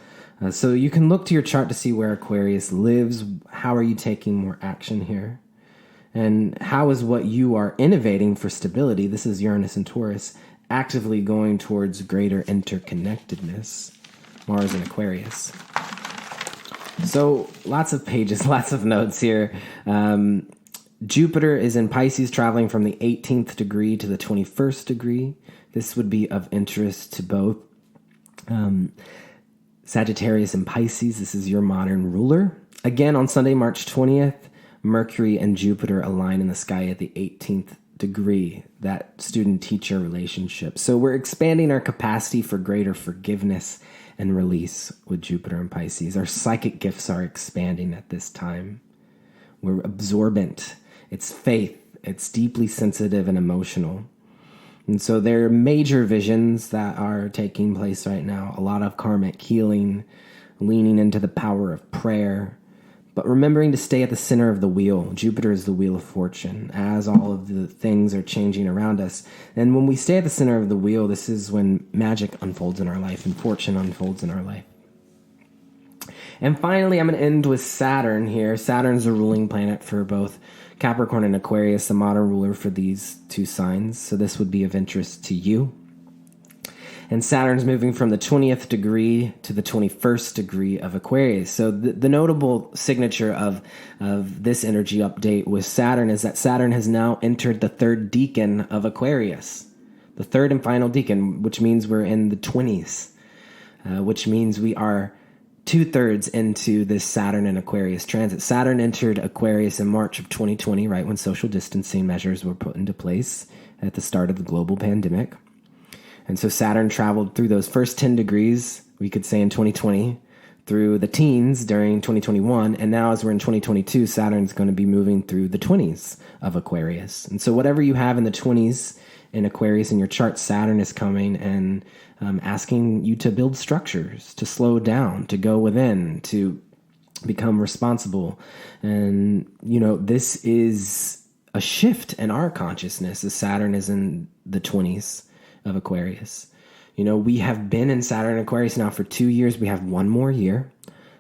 So you can look to your chart to see where Aquarius lives. How are you taking more action here? And how is what you are innovating for stability, this is Uranus and Taurus, actively going towards greater interconnectedness? Mars and Aquarius. So lots of pages, lots of notes here. Jupiter is in Pisces, traveling from the 18th degree to the 21st degree. This would be of interest to both Sagittarius and Pisces. This is your modern ruler. Again, on Sunday, March 20th, Mercury and Jupiter align in the sky at the 18th degree, that student-teacher relationship. So we're expanding our capacity for greater forgiveness and release with Jupiter and Pisces. Our psychic gifts are expanding at this time. We're absorbent. It's faith. It's deeply sensitive and emotional. And so there are major visions that are taking place right now. A lot of karmic healing, leaning into the power of prayer, but remembering to stay at the center of the wheel. Jupiter is the wheel of fortune, as all of the things are changing around us. And when we stay at the center of the wheel, this is when magic unfolds in our life and fortune unfolds in our life. And finally, I'm going to end with Saturn here. Saturn's a ruling planet for both Capricorn and Aquarius, the modern ruler for these two signs. So this would be of interest to you. And Saturn's moving from the 20th degree to the 21st degree of Aquarius. So the notable signature of this energy update with Saturn is that Saturn has now entered the third decan of Aquarius, the third and final decan, which means we're in the 20s, which means we are 2/3 into this Saturn and Aquarius transit. Saturn entered Aquarius in March of 2020, right when social distancing measures were put into place at the start of the global pandemic. And so Saturn traveled through those first 10 degrees, we could say in 2020, through the teens during 2021. And now as we're in 2022, Saturn's going to be moving through the 20s of Aquarius. And so whatever you have in the 20s in Aquarius in your chart, Saturn is coming and asking you to build structures, to slow down, to go within, to become responsible. And, this is a shift in our consciousness as Saturn is in the 20s of Aquarius. We have been in Saturn and Aquarius now for 2 years. We have one more year.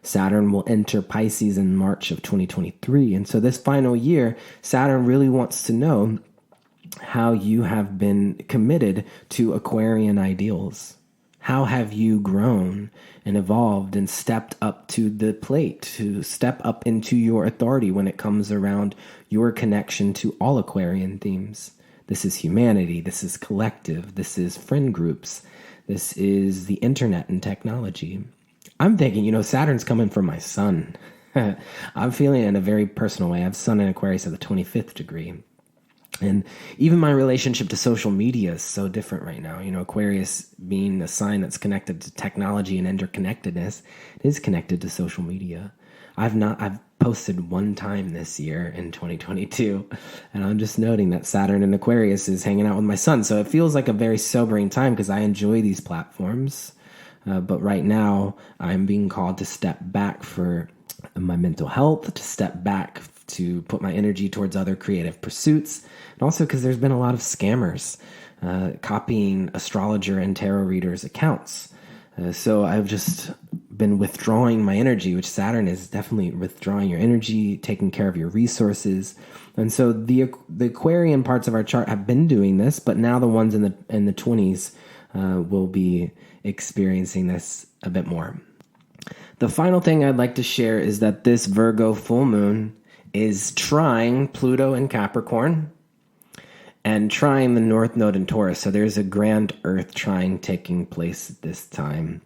Saturn will enter Pisces in March of 2023. And so this final year, Saturn really wants to know how you have been committed to Aquarian ideals. How have you grown and evolved and stepped up to the plate, to step up into your authority when it comes around your connection to all Aquarian themes? This is humanity. This is collective. This is friend groups. This is the internet and technology. I'm thinking, Saturn's coming from my sun. I'm feeling it in a very personal way. I have Sun in Aquarius at the 25th degree. And even my relationship to social media is so different right now. Aquarius being a sign that's connected to technology and interconnectedness, it is connected to social media. I've posted one time this year in 2022, and I'm just noting that Saturn in Aquarius is hanging out with my sun. So it feels like a very sobering time because I enjoy these platforms. But right now I'm being called to step back for my mental health, to step back to put my energy towards other creative pursuits. And also because there's been a lot of scammers copying astrologer and tarot readers' accounts. So I've just been withdrawing my energy, which Saturn is definitely withdrawing your energy, taking care of your resources. And so the Aquarian parts of our chart have been doing this, but now the ones in the 20s will be experiencing this a bit more. The final thing I'd like to share is that this Virgo full moon is trying Pluto in Capricorn and trying the North Node in Taurus. So there's a grand Earth trine taking place at this time.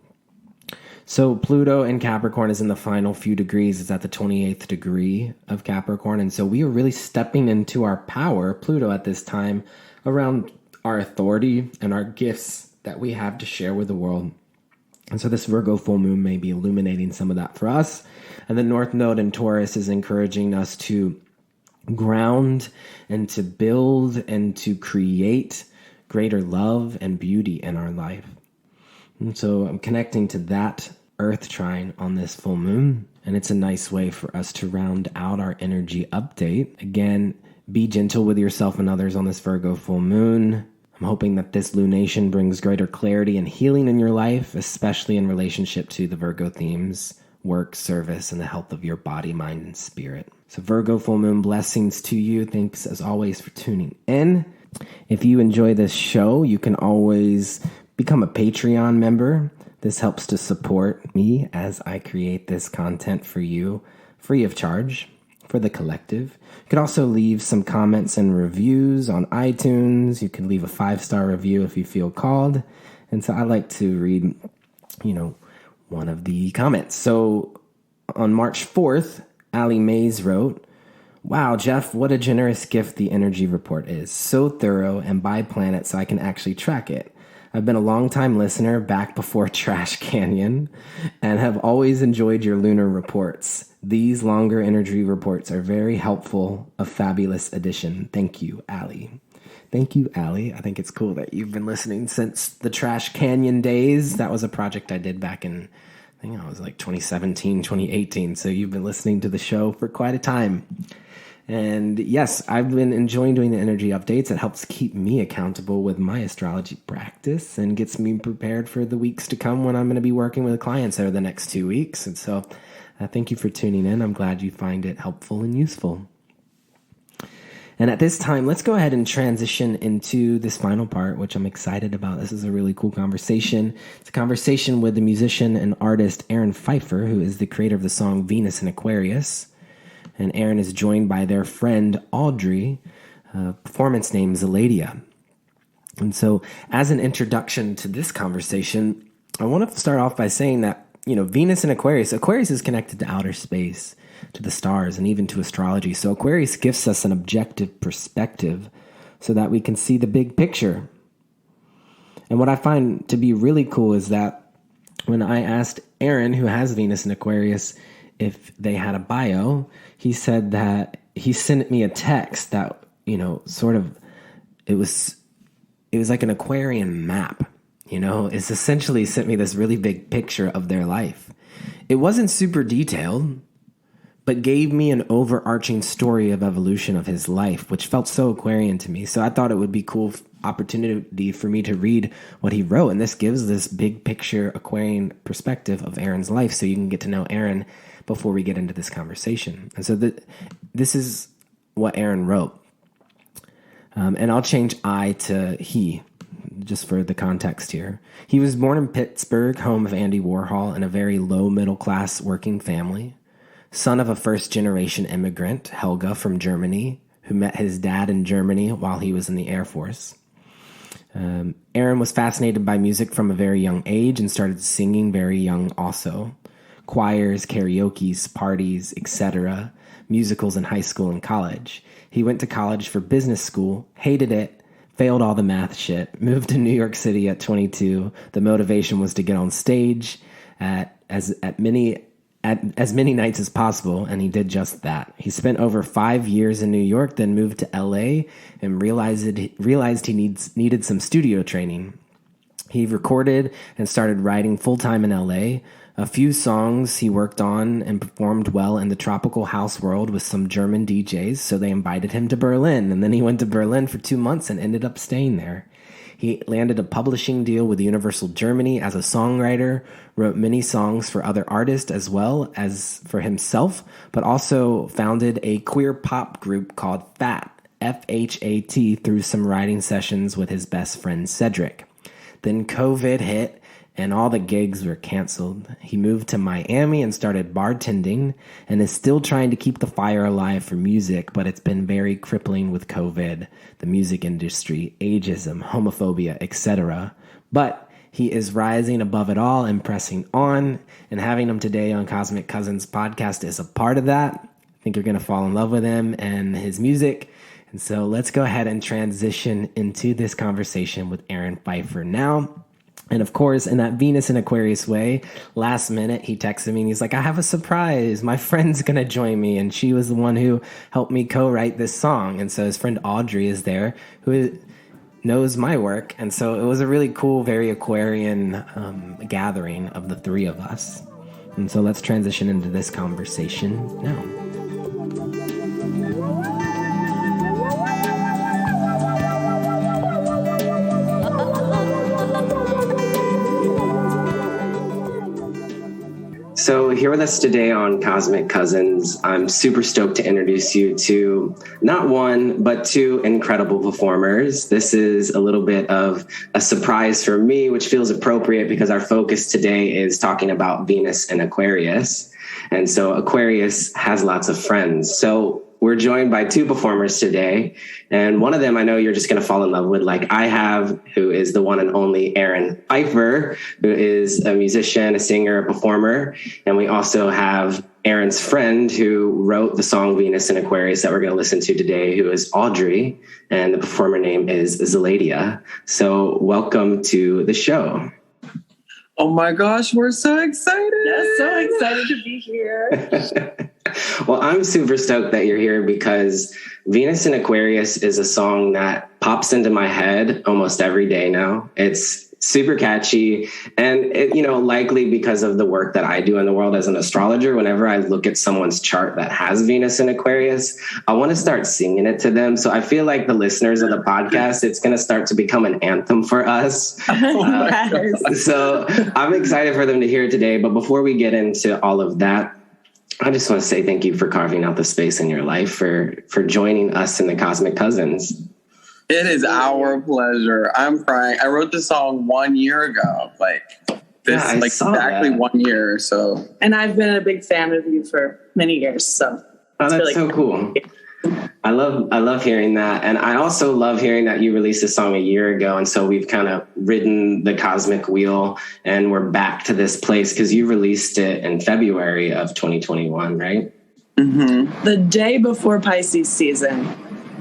So Pluto in Capricorn is in the final few degrees. It's at the 28th degree of Capricorn. And so we are really stepping into our power, Pluto at this time, around our authority and our gifts that we have to share with the world. And so this Virgo full moon may be illuminating some of that for us. And the North Node in Taurus is encouraging us to ground and to build and to create greater love and beauty in our life. And so I'm connecting to that Earth trine on this full moon. And it's a nice way for us to round out our energy update. Again, be gentle with yourself and others on this Virgo full moon. I'm hoping that this lunation brings greater clarity and healing in your life, especially in relationship to the Virgo themes, work, service, and the health of your body, mind, and spirit. So Virgo full moon blessings to you. Thanks as always for tuning in. If you enjoy this show, you can always become a Patreon member. This helps to support me as I create this content for you free of charge for the collective. You can also leave some comments and reviews on iTunes. You can leave a 5-star review if you feel called. And so I like to read, one of the comments. So on March 4th, Allie Mays wrote, "Wow, Jeff, what a generous gift the energy report is. So thorough and by planet so I can actually track it. I've been a long-time listener back before Trash Canyon and have always enjoyed your lunar reports. These longer energy reports are very helpful, a fabulous addition. Thank you, Allie." Thank you, Allie. I think it's cool that you've been listening since the Trash Canyon days. That was a project I did back in, I think it was like 2017, 2018. So you've been listening to the show for quite a time. And yes, I've been enjoying doing the energy updates. It helps keep me accountable with my astrology practice and gets me prepared for the weeks to come when I'm going to be working with clients over the next 2 weeks. And so thank you for tuning in. I'm glad you find it helpful and useful. And at this time, let's go ahead and transition into this final part, which I'm excited about. This is a really cool conversation. It's a conversation with the musician and artist Aaron Pfeiffer, who is the creator of the song Venus in Aquarius. And Aaron is joined by their friend Audrey, performance name Zeladia. And so as an introduction to this conversation, I want to start off by saying that, Venus in Aquarius is connected to outer space, to the stars, and even to astrology. So Aquarius gives us an objective perspective so that we can see the big picture. And what I find to be really cool is that when I asked Aaron, who has Venus in Aquarius, if they had a bio, he said that he sent me a text that, it was like an Aquarian map. It's essentially sent me this really big picture of their life. It wasn't super detailed, but gave me an overarching story of evolution of his life, which felt so Aquarian to me. So I thought it would be cool opportunity for me to read what he wrote. And this gives this big picture Aquarian perspective of Aaron's life, so you can get to know Aaron before we get into this conversation. And so this is what Aaron wrote. And I'll change I to he, just for the context here. He was born in Pittsburgh, home of Andy Warhol, in a very low middle class working family. Son of a first-generation immigrant, Helga, from Germany, who met his dad in Germany while he was in the Air Force. Aaron was fascinated by music from a very young age and started singing very young also. Choirs, karaoke's, parties, etc., musicals in high school and college. He went to college for business school, hated it, failed all the math shit, moved to New York City at 22. The motivation was to get on stage at as many nights as possible, and he did just that. He spent over 5 years in New York, then moved to LA and realized he needed some studio training. He recorded and started writing full-time in LA. A few songs he worked on and performed well in the tropical house world with some German DJs, so they invited him to Berlin, and then he went to Berlin for 2 months and ended up staying there. He landed a publishing deal with Universal Germany as a songwriter, wrote many songs for other artists as well as for himself, but also founded a queer pop group called FAT, F-H-A-T, through some writing sessions with his best friend Cedric. Then COVID hit and all the gigs were canceled. He moved to Miami and started bartending and is still trying to keep the fire alive for music, but it's been very crippling with COVID, the music industry, ageism, homophobia, etc. But he is rising above it all and pressing on, and having him today on Cosmic Cousins podcast is a part of that. I think you're going to fall in love with him and his music. And so let's go ahead and transition into this conversation with Aaron Pfeiffer now. And of course, in that Venus in Aquarius way, last minute, he texted me and he's like, I have a surprise. My friend's going to join me. And she was the one who helped me co-write this song. And so his friend Audrey is there, who knows my work. And so it was a really cool, very Aquarian gathering of the three of us. And so let's transition into this conversation now. So here with us today on Cosmic Cousins, I'm super stoked to introduce you to not one, but two incredible performers. This is a little bit of a surprise for me, which feels appropriate because our focus today is talking about Venus and Aquarius. And so Aquarius has lots of friends. So we're joined by two performers today. And one of them I know you're just going to fall in love with, like I have, who is the one and only Aaron Pfeiffer, who is a musician, a singer, a performer. And we also have Aaron's friend who wrote the song Venus in Aquarius that we're going to listen to today, who is Audrey. And the performer name is Zeladia. So welcome to the show. Oh my gosh, we're so excited. Yeah, so excited to be here. Well, I'm super stoked that you're here because Venus in Aquarius is a song that pops into my head almost every day now. It's super catchy. And, likely because of the work that I do in the world as an astrologer, whenever I look at someone's chart that has Venus in Aquarius, I want to start singing it to them. So I feel like the listeners of the podcast, it's going to start to become an anthem for us. So I'm excited for them to hear it today. But before we get into all of that, I just want to say thank you for carving out the space in your life, for joining us in the Cosmic Cousins. It is our pleasure. I'm crying. I wrote this song 1 year ago, exactly 1 year. So, And I've been a big fan of you for many years. So that's really so cool. I love hearing that. And I also love hearing that you released a song a year ago. And so we've kind of ridden the cosmic wheel and we're back to this place because you released it in February of 2021, right? Mm-hmm. The day before Pisces season.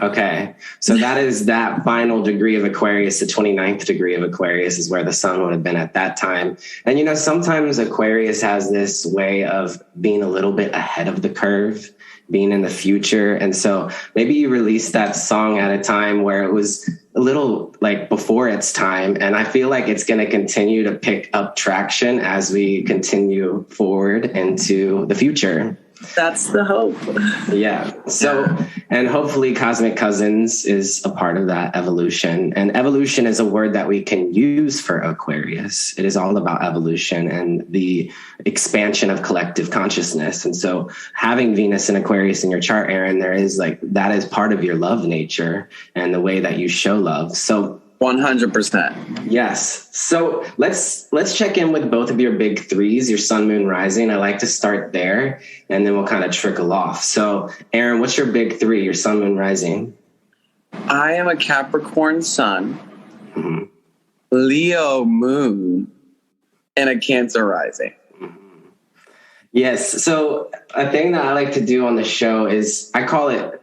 Okay. So that is that final degree of Aquarius, the 29th degree of Aquarius is where the sun would have been at that time. And, sometimes Aquarius has this way of being a little bit ahead of the curve, being in the future. And so maybe you released that song at a time where it was a little like before its time. And I feel like it's going to continue to pick up traction as we continue forward into the future. That's the hope. Yeah. So, and hopefully Cosmic Cousins is a part of that evolution. And evolution is a word that we can use for Aquarius. It is all about evolution and the expansion of collective consciousness. And so having Venus and Aquarius in your chart, Aaron, that is part of your love nature and the way that you show love. So 100%. Yes. So let's check in with both of your big threes, your sun, moon, rising. I like to start there and then we'll kind of trickle off. So Aaron, what's your big three, your sun, moon, rising? I am a Capricorn sun, Leo moon, and a Cancer rising. Yes. So a thing that I like to do on the show is I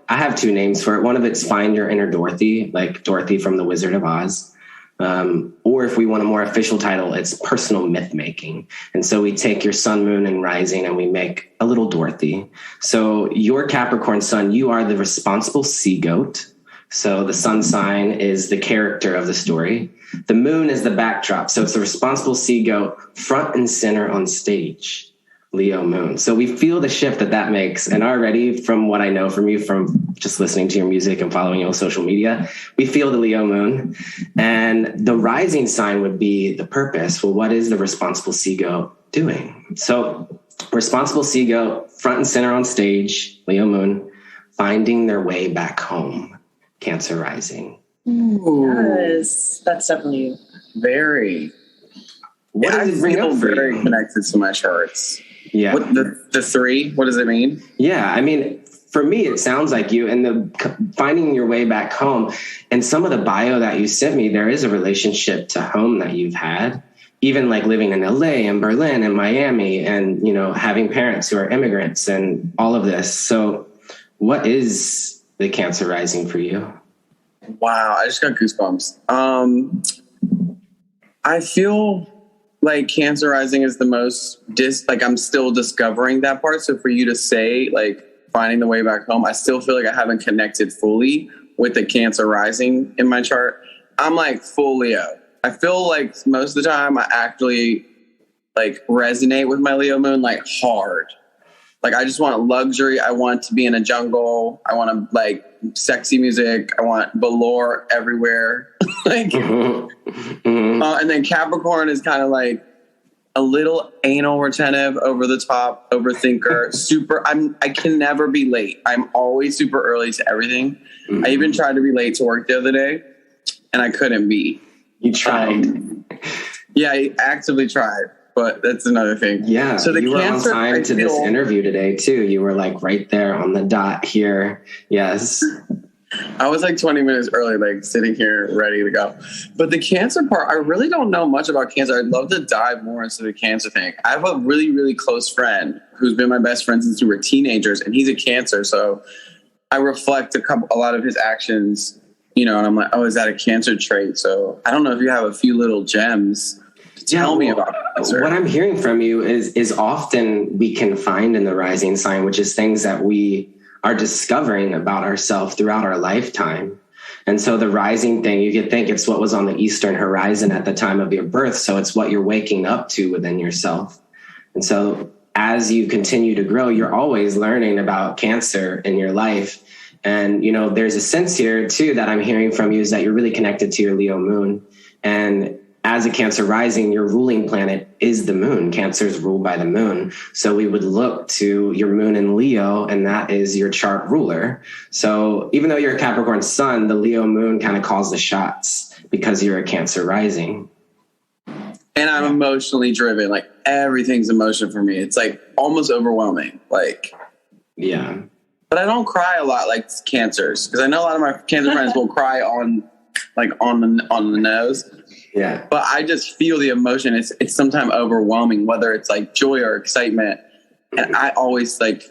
have two names for it. One of it's Find Your Inner Dorothy, like Dorothy from The Wizard of Oz. Or if we want a more official title, it's personal myth making. And so we take your sun, moon, and rising and we make a little Dorothy. So your Capricorn sun, you are the responsible sea goat. So the sun sign is the character of the story. The moon is the backdrop. So it's the responsible sea goat front and center on stage. Leo moon. So we feel the shift that makes. And already from what I know from you, from just listening to your music and following you on social media, we feel the Leo moon. And the rising sign would be the purpose. Well, what is the responsible sea goat doing? So responsible sea goat, front and center on stage, Leo moon, finding their way back home, Cancer rising. Ooh. Yes, that's definitely very. I feel very connected to my charts. Yeah. What, the three, what does it mean? Yeah. I mean, for me, it sounds like you and the finding your way back home. And some of the bio that you sent me, there is a relationship to home that you've had, even like living in LA and Berlin and Miami and, having parents who are immigrants and all of this. So what is the Cancer rising for you? Wow. I just got goosebumps. I feel like Cancer rising is the most I'm still discovering that part. So for you to say like finding the way back home, I still feel like I haven't connected fully with the Cancer rising in my chart. I'm like full Leo. I feel like most of the time I actually like resonate with my Leo moon like hard. Like I just want luxury. I want to be in a jungle. I want to like sexy music. I want velour everywhere. And then Capricorn is kind of like a little anal retentive, over the top, overthinker, I can never be late. I'm always super early to everything. I even tried to be late to work the other day and I couldn't be. You tried. Yeah, I actively tried, but that's another thing. Yeah. So you were on time to this interview today too. You were like right there on the dot here. Yes. I was like 20 minutes early, like sitting here ready to go. But the Cancer part, I really don't know much about Cancer. I'd love to dive more into the Cancer thing. I have a really, really close friend who's been my best friend since we were teenagers, and he's a Cancer. So I reflect a lot of his actions, and I'm like, oh, is that a Cancer trait? So I don't know if you have a few little gems to tell me about Cancer. What I'm hearing from you is often we can find in the rising sign, which is things that we are discovering about ourselves throughout our lifetime. And so the rising thing, you could think it's what was on the eastern horizon at the time of your birth. So it's what you're waking up to within yourself. And so as you continue to grow, you're always learning about Cancer in your life. And, there's a sense here too that I'm hearing from you is that you're really connected to your Leo moon. And as a Cancer rising, your ruling planet is the moon. Cancer is ruled by the moon. So we would look to your moon in Leo, and that is your chart ruler. So even though you're a Capricorn sun, the Leo moon kind of calls the shots because you're a Cancer rising. And I'm emotionally driven. Like everything's emotion for me. It's like almost overwhelming. Like, yeah. But I don't cry a lot like Cancers, because I know a lot of my Cancer friends will cry on the nose. Yeah. But I just feel the emotion. It's sometimes overwhelming, whether it's like joy or excitement. And I always like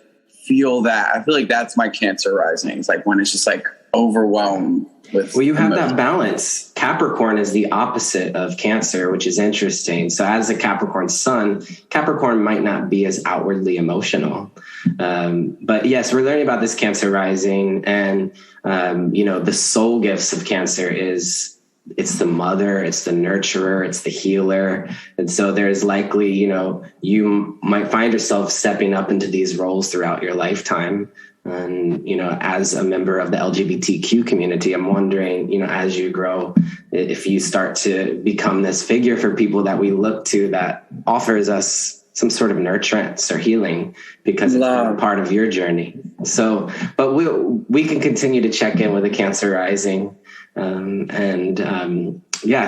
feel that. I feel like that's my Cancer rising. It's like when it's just like overwhelmed with. Well, you have emotion. that balance. Capricorn is the opposite of Cancer, which is interesting. So as a Capricorn sun, Capricorn might not be as outwardly emotional. But yes, we're learning about this Cancer rising, and the soul gifts of Cancer it's the mother, it's the nurturer, it's the healer. And so there's likely, you might find yourself stepping up into these roles throughout your lifetime. And, as a member of the LGBTQ community, I'm wondering, as you grow, if you start to become this figure for people that we look to that offers us some sort of nurturance or healing because it's been a part of your journey. So, but we can continue to check in with a Cancer rising.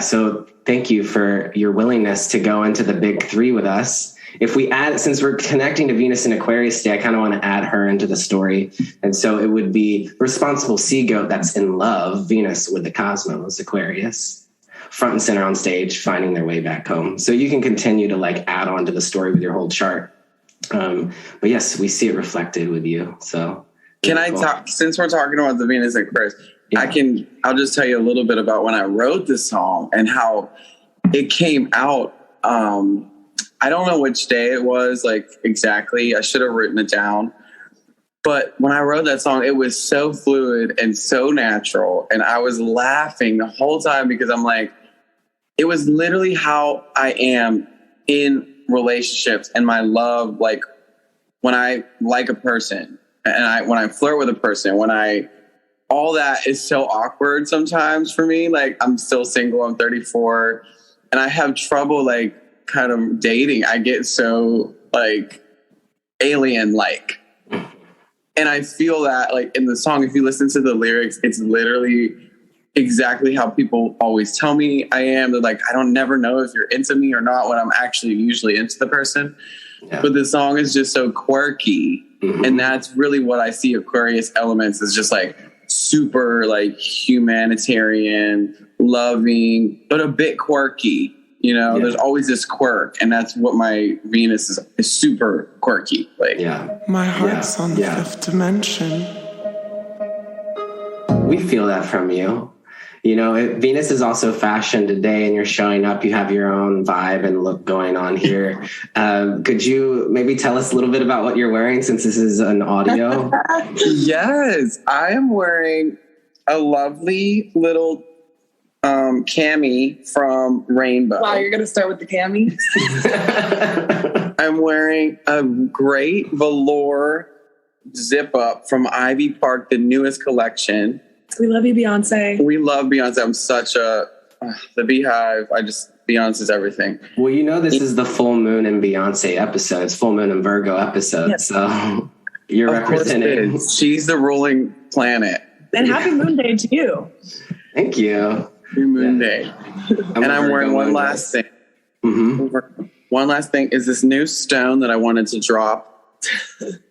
So thank you for your willingness to go into the big three with us. If we add, since we're connecting to Venus in Aquarius today, I kind of want to add her into the story. And so it would be responsible sea goat that's in love, Venus with the cosmos, Aquarius, front and center on stage, finding their way back home. So you can continue to like add on to the story with your whole chart. But yes, we see it reflected with you. So can I talk, since we're talking about the Venus in Aquarius, yeah. I'll just tell you a little bit about when I wrote this song and how it came out. I don't know which day it was, like exactly. I should have written it down. But when I wrote that song, it was so fluid and so natural. And I was laughing the whole time because I'm like, it was literally how I am in relationships and my love. Like when I like a person and when I flirt with a person, all that is so awkward sometimes for me. Like I'm still single, I'm 34 and I have trouble like kind of dating. I get so like alien like, and I feel that like in the song, if you listen to the lyrics, it's literally exactly how people always tell me I am. They're like, I don't never know if you're into me or not when I'm actually usually into the person. Yeah. But the song is just so quirky. Mm-hmm. And that's really what I see Aquarius elements is just like super like humanitarian, loving, but a bit quirky. There's always this quirk, and that's what my Venus is super quirky. Like, my heart's on the fifth dimension. We feel that from you. Venus is also fashion today, and you're showing up. You have your own vibe and look going on here. Could you maybe tell us a little bit about what you're wearing, since this is an audio? Yes, I am wearing a lovely little cami from Rainbow. Wow, you're gonna start with the cami? I'm wearing a great velour zip up from Ivy Park, the newest collection. We love you, Beyonce. We love Beyonce. I'm such the Beehive. Beyonce's everything. Well, this is the full moon and Beyonce episode. It's full moon and Virgo episode. Yes. So you're representing. She's the ruling planet. And happy moon day to you. Thank you. Happy moon day. And I'm wearing one last thing. Mm-hmm. One last thing is this new stone that I wanted to drop.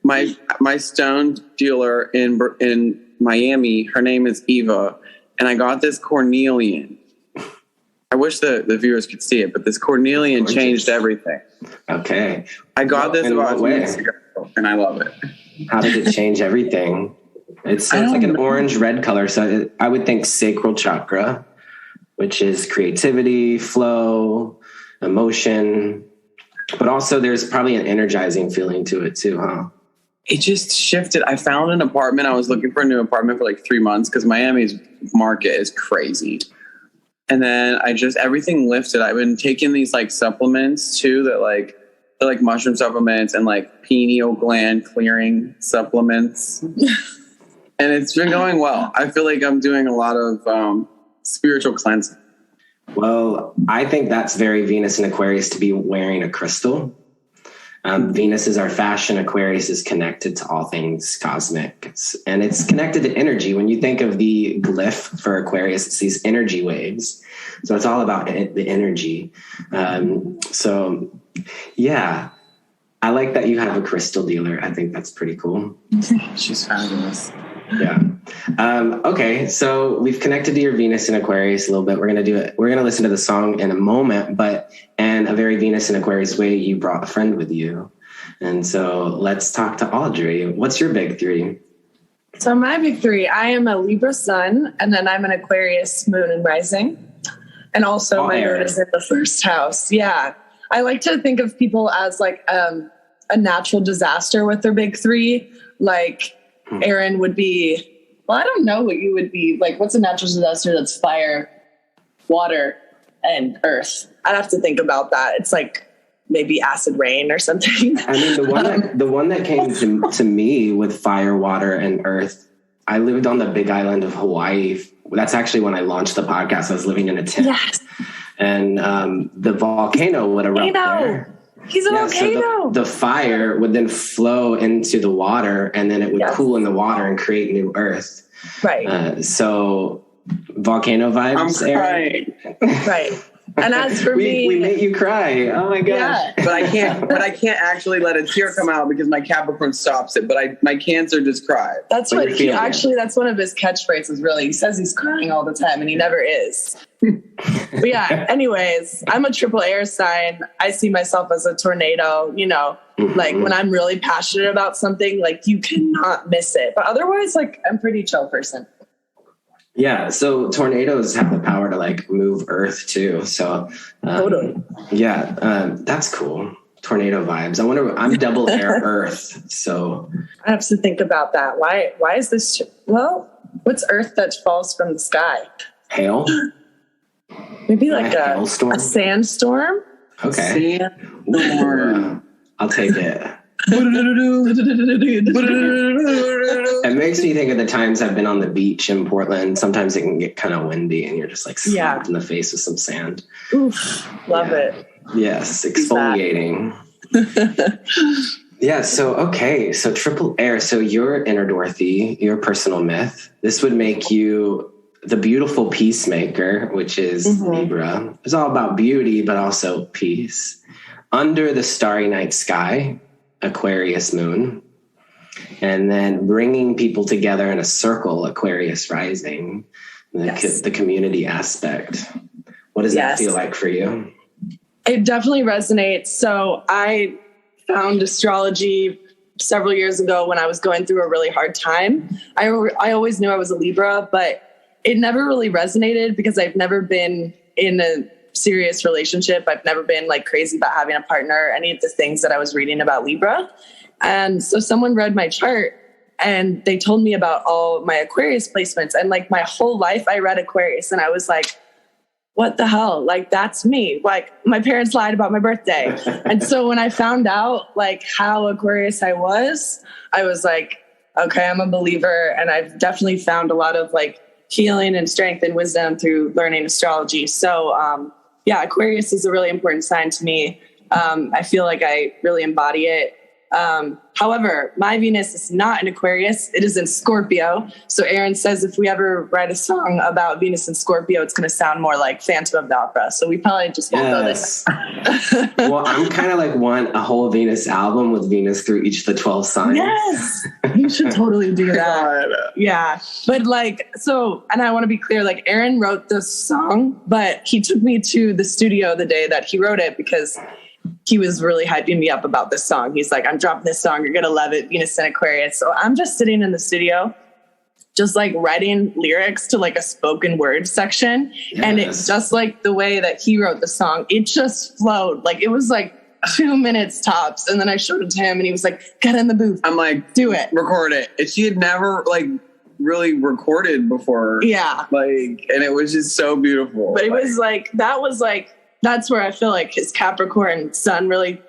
My stone dealer in Miami, her name is Eva, and I got this cornelian. I wish the viewers could see it, but this cornelian changed everything. Okay. I got this about 2 weeks ago, and I love it. How did it change everything? It's like an orange-red color, so I would think sacral chakra, which is creativity, flow, emotion, but also there's probably an energizing feeling to it too, huh? It just shifted. I found an apartment. I was looking for a new apartment for like 3 months because Miami's market is crazy. And then everything lifted. I've been taking these like supplements too they're like mushroom supplements and like pineal gland clearing supplements. And it's been going well. I feel like I'm doing a lot of spiritual cleansing. Well, I think that's very Venus and Aquarius to be wearing a crystal. Venus is our fashion. Aquarius is connected to all things cosmic. And it's connected to energy. When you think of the glyph for Aquarius, it's these energy waves. So it's all about the energy. So, yeah, I like that you have a crystal dealer. I think that's pretty cool. She's fabulous. Yeah. Okay. So we've connected to your Venus and Aquarius a little bit. We're going to do it. We're going to listen to the song in a moment, but in a very Venus and Aquarius way, you brought a friend with you. And so let's talk to Audrey. What's your big three? So my big three, I am a Libra sun, and then I'm an Aquarius moon and rising. And also my moon is in the first house. Yeah. I like to think of people as like a natural disaster with their big three. Like Aaron would be, well, I don't know what you would be. Like, what's a natural disaster that's fire, water, and earth? I'd have to think about that. It's like maybe acid rain or something. I mean, the one that came to me with fire, water, and earth, I lived on the big island of Hawaii. That's actually when I launched the podcast. I was living in a tent. Yes. And the volcano would erupt there. He's a volcano. So the fire would then flow into the water, and then it would cool in the water and create new earth. Right. So volcano vibes. I'm crying. Right. And as for me, we made you cry. Oh my gosh. Yeah. But I can't actually let a tear come out because my Capricorn stops it. But my Cancer just cried. That's what he actually, that's one of his catchphrases, really. He says he's crying all the time, and he never is. But yeah, anyways, I'm a triple air sign. I see myself as a tornado, like when I'm really passionate about something, like you cannot miss it. But otherwise, like I'm a pretty chill person. Yeah, so tornadoes have the power to like move Earth too. So Totally. Yeah, that's cool. Tornado vibes. I wonder. I'm double air Earth, so I have to think about that. Why is this? Well, what's Earth that falls from the sky? Hail. Maybe like a hailstorm? A sandstorm. Okay. I'll take it. It makes me think of the times I've been on the beach in Portland. Sometimes it can get kind of windy and you're just like slapped in the face with some sand. Oof, love it. Yes, exfoliating. Yeah, so triple air. So you're inner Dorothy, your personal myth. This would make you the beautiful peacemaker, which is Libra. It's all about beauty, but also peace. Under the starry night sky, Aquarius moon, and then bringing people together in a circle, Aquarius rising, the community aspect. What does that feel like for you? It definitely resonates. So I found astrology several years ago when I was going through a really hard time. I always knew I was a Libra, but it never really resonated because I've never been in a serious relationship. I've never been like crazy about having a partner, any of the things that I was reading about Libra. And so someone read my chart and they told me about all my Aquarius placements, and like my whole life I read Aquarius and I was like, what the hell? Like, that's me. Like, my parents lied about my birthday. And so when I found out like how Aquarius I was like, okay, I'm a believer. And I've definitely found a lot of like healing and strength and wisdom through learning astrology. So, Aquarius is a really important sign to me. I feel like I really embody it. However, my Venus is not in Aquarius. It is in Scorpio. So Aaron says if we ever write a song about Venus and Scorpio, it's going to sound more like Phantom of the Opera. So we probably just won't go there. Well, I'm kind of like want a whole Venus album with Venus through each of the 12 signs. Yes, you should totally do that. Yeah. But like, so, and I want to be clear, like Aaron wrote this song, but he took me to the studio the day that he wrote it because he was really hyping me up about this song. He's like, I'm dropping this song. You're going to love it. Venus and Aquarius. So I'm just sitting in the studio, just like writing lyrics to like a spoken word section. Yes. And it's just like the way that he wrote the song. It just flowed. Like it was like 2 minutes tops. And then I showed it to him and he was like, get in the booth. I'm like, do it. Record it. And she had never like really recorded before. Yeah. Like, and it was just so beautiful. But it was like, that's where I feel like his Capricorn sun really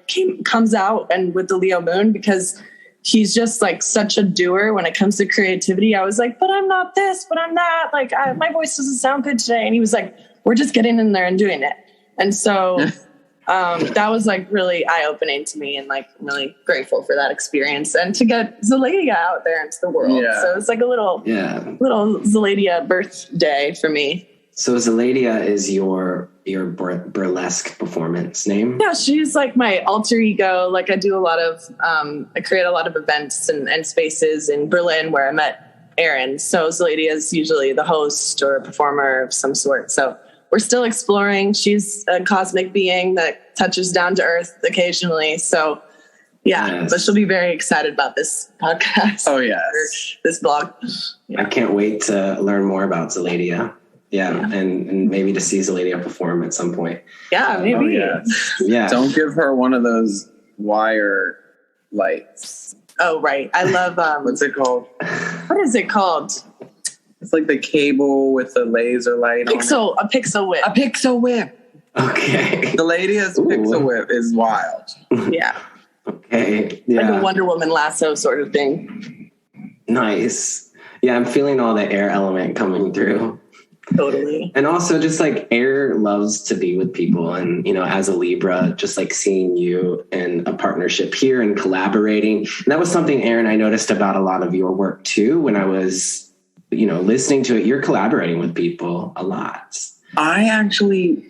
comes out, and with the Leo moon, because he's just like such a doer when it comes to creativity. I was like, but I'm not this, but I'm that. Like my voice doesn't sound good today. And he was like, we're just getting in there and doing it. And so that was like really eye-opening to me, and like really grateful for that experience and to get Zeladia out there into the world. Yeah. So it's like a little Zeladia birthday for me. So Zeladia is your burlesque performance name? Yeah, she's like my alter ego. Like I do a lot of, I create a lot of events and spaces in Berlin where I met Aaron. So Zeladia is usually the host or a performer of some sort. So we're still exploring. She's a cosmic being that touches down to earth occasionally. So yeah, yes. But she'll be very excited about this podcast. Oh yeah, this blog. Yeah. I can't wait to learn more about Zeladia. Yeah. And maybe to see Zeladia perform at some point. Yeah, maybe. Oh, yeah. Don't give her one of those wire lights. Oh, right. I love, what's it called? What is it called? It's like the cable with the laser light A pixel whip. A pixel whip. Okay. The lady's pixel whip is wild. Yeah. Okay. Yeah. Like a Wonder Woman lasso sort of thing. Nice. Yeah, I'm feeling all the air element coming through. Totally. And also just like air loves to be with people. And, you know, as a Libra, just like seeing you in a partnership here and collaborating. And that was something, Aaron, I noticed about a lot of your work too. When I was, you know, listening to it, you're collaborating with people a lot. I actually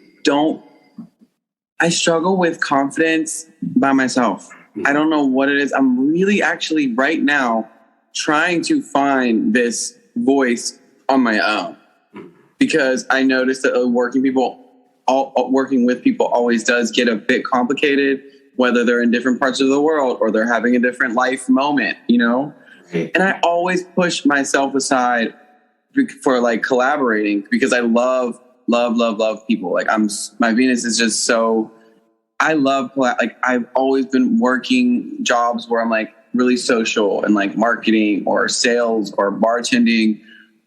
I struggle with confidence by myself. I don't know what it is. I'm really actually right now trying to find this voice on my own. Because I noticed that working with people always does get a bit complicated, whether they're in different parts of the world or they're having a different life moment, you know? And I always push myself aside for like collaborating because I love people. Like my Venus is just so, I love, like I've always been working jobs where I'm like really social and like marketing or sales or bartending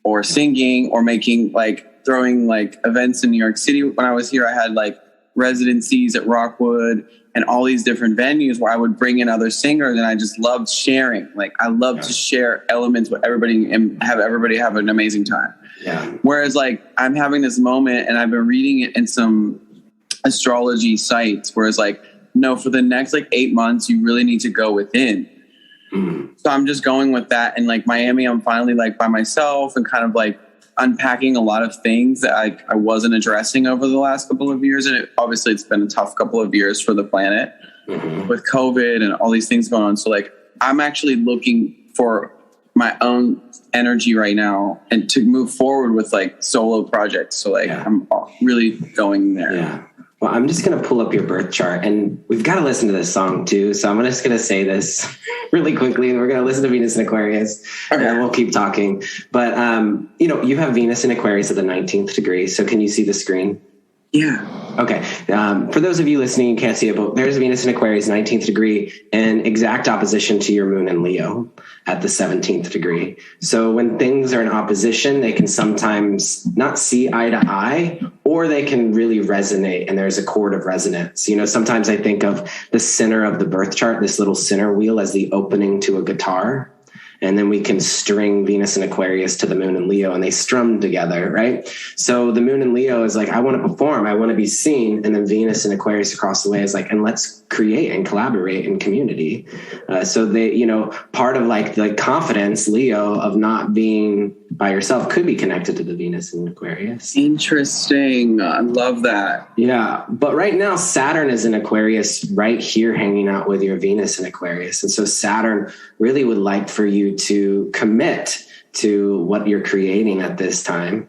or singing or making like throwing like events in New York City. When I was here, I had like residencies at Rockwood and all these different venues where I would bring in other singers, and I just loved sharing. Like I love to share elements with everybody and have everybody have an amazing time. Yeah. Whereas like I'm having this moment and I've been reading it in some astrology sites where it's like, no, for the next like 8 months, you really need to go within. So I'm just going with that. And like Miami, I'm finally like by myself and kind of like unpacking a lot of things that I wasn't addressing over the last couple of years. And obviously it's been a tough couple of years for the planet with COVID and all these things going on. So like, I'm actually looking for my own energy right now and to move forward with like solo projects. So like, I'm really going there. Yeah. Well, I'm just going to pull up your birth chart, and we've got to listen to this song too. So I'm just going to say this really quickly, and we're going to listen to Venus in Aquarius, and then we'll keep talking. But, you know, you have Venus in Aquarius at the 19th degree. So can you see the screen? Yeah. Okay. For those of you listening, you can't see it, but there's Venus in Aquarius, 19th degree, in exact opposition to your moon in Leo at the 17th degree. So when things are in opposition, they can sometimes not see eye to eye, or they can really resonate, and there's a chord of resonance. You know, sometimes I think of the center of the birth chart, this little center wheel, as the opening to a guitar. And then we can string Venus and Aquarius to the moon and Leo, and they strum together, right? So the moon and Leo is like, I want to perform, I want to be seen. And then Venus and Aquarius across the way is like, and let's create and collaborate in community. So they, you know, part of like the confidence, Leo, of not being by yourself could be connected to the Venus and Aquarius. Interesting. I love that. Yeah. But right now, Saturn is in Aquarius right here hanging out with your Venus in Aquarius. And so Saturn really would like for you to commit to what you're creating at this time.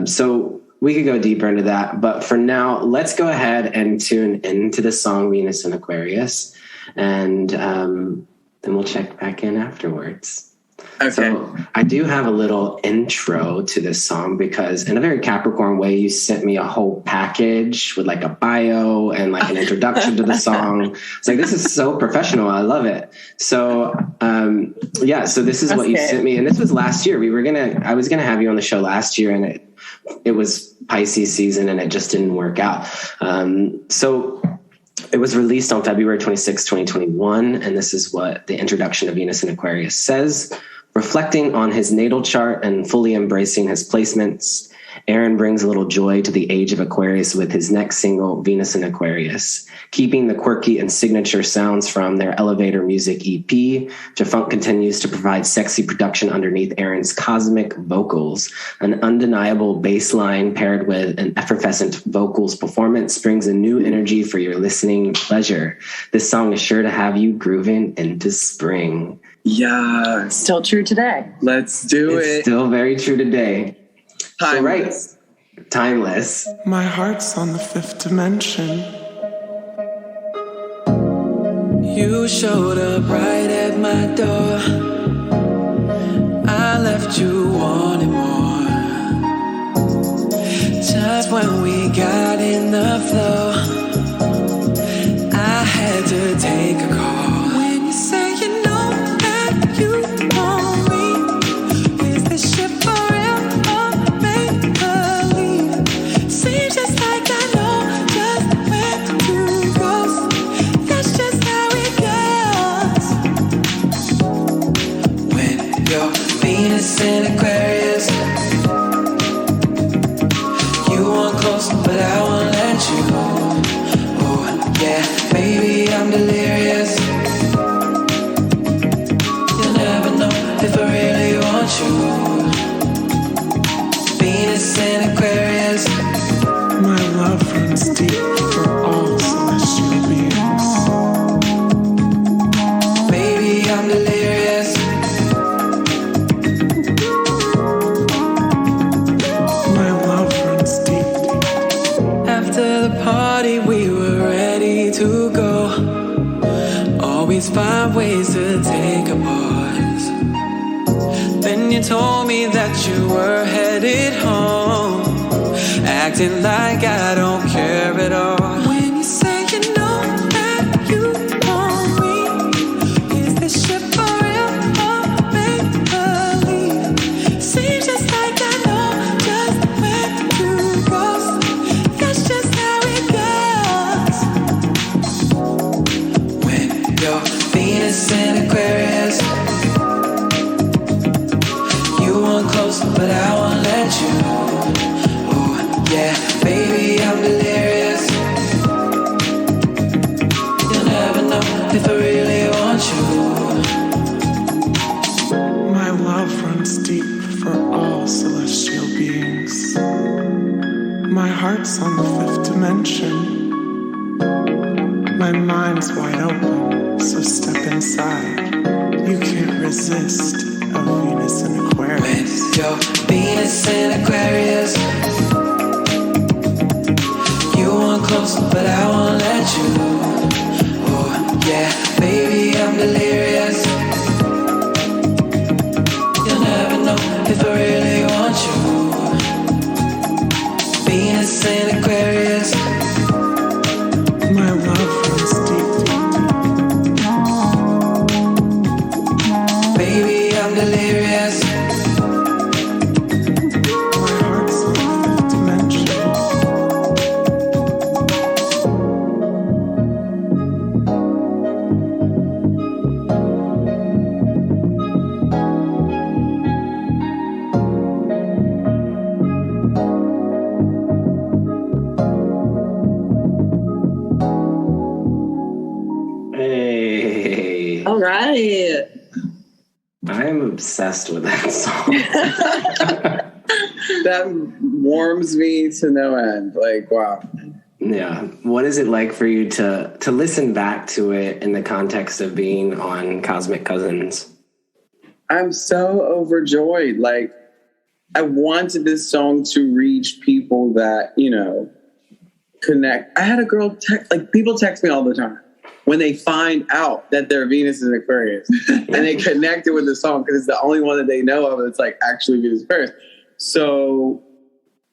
So we could go deeper into that. But for now, let's go ahead and tune into the song Venus in Aquarius. And then we'll check back in afterwards. Okay. So I do have a little intro to this song because in a very Capricorn way, you sent me a whole package with like a bio and like an introduction to the song. It's like, this is so professional. I love it. So, so this is what you sent me. And this was last year. I was going to have you on the show last year, and it was Pisces season and it just didn't work out. So it was released on February 26, 2021. And this is what the introduction of Venus in Aquarius says. Reflecting on his natal chart and fully embracing his placements, Aaron brings a little joy to the age of Aquarius with his next single, Venus in Aquarius. Keeping the quirky and signature sounds from their Elevator Music EP, Jafunk continues to provide sexy production underneath Aaron's cosmic vocals. An undeniable bass line paired with an effervescent vocals performance brings a new energy for your listening pleasure. This song is sure to have you grooving into spring. Yeah. Still true today. Let's do It's it. still very true today. Timeless. Right. Timeless. My heart's on the fifth dimension. You showed up right at my door. I left you wanting more. Just when we got in the flow, I had to take a call. When you say you know that you want me, is this shit for real or make believe? Seems just like I know just where to go. That's just how it goes. When your Venus in Aquarius, you want close, but I won't let you go. Oh yeah, baby, I'm delirious. You'll never know if I really want you. Venus in Aquarius. My love runs deep for all celestial beings. Baby, I'm delirious. My love runs deep. After the party, we were ready to go. Always find ways to take a pause. Then you told me that you were headed home, acting like I don't care at all. When you say you know that you want me, is this shit for real or make believe? Seems just like I know just where to go. That's just how it goes. When your Venus in Aquarius, you want close, but I won't let you. Oh yeah, baby, I'm delirious. You'll never know if I really want you. My love runs deep for all celestial beings. My heart's on the fifth dimension. My mind's wide open, so step inside. You can't resist a Venus in Aquarius. When your Venus in Aquarius, you want close, but I won't let you. Oh yeah, baby, I'm delirious. You'll never know if I really want you. Venus in Aquarius. My love runs deep. Baby, I'm delirious. My heart's in the fifth dimension. Hey. All right. I'm obsessed with that song. That warms me to no end. Like, wow. Yeah. What is it like for you to listen back to it in the context of being on Cosmic Cousins? I'm so overjoyed. Like, I wanted this song to reach people that, you know, connect. I had a girl people text me all the time when they find out that their Venus is in Aquarius and they connect it with the song because it's the only one that they know of that's like actually Venus Aquarius. So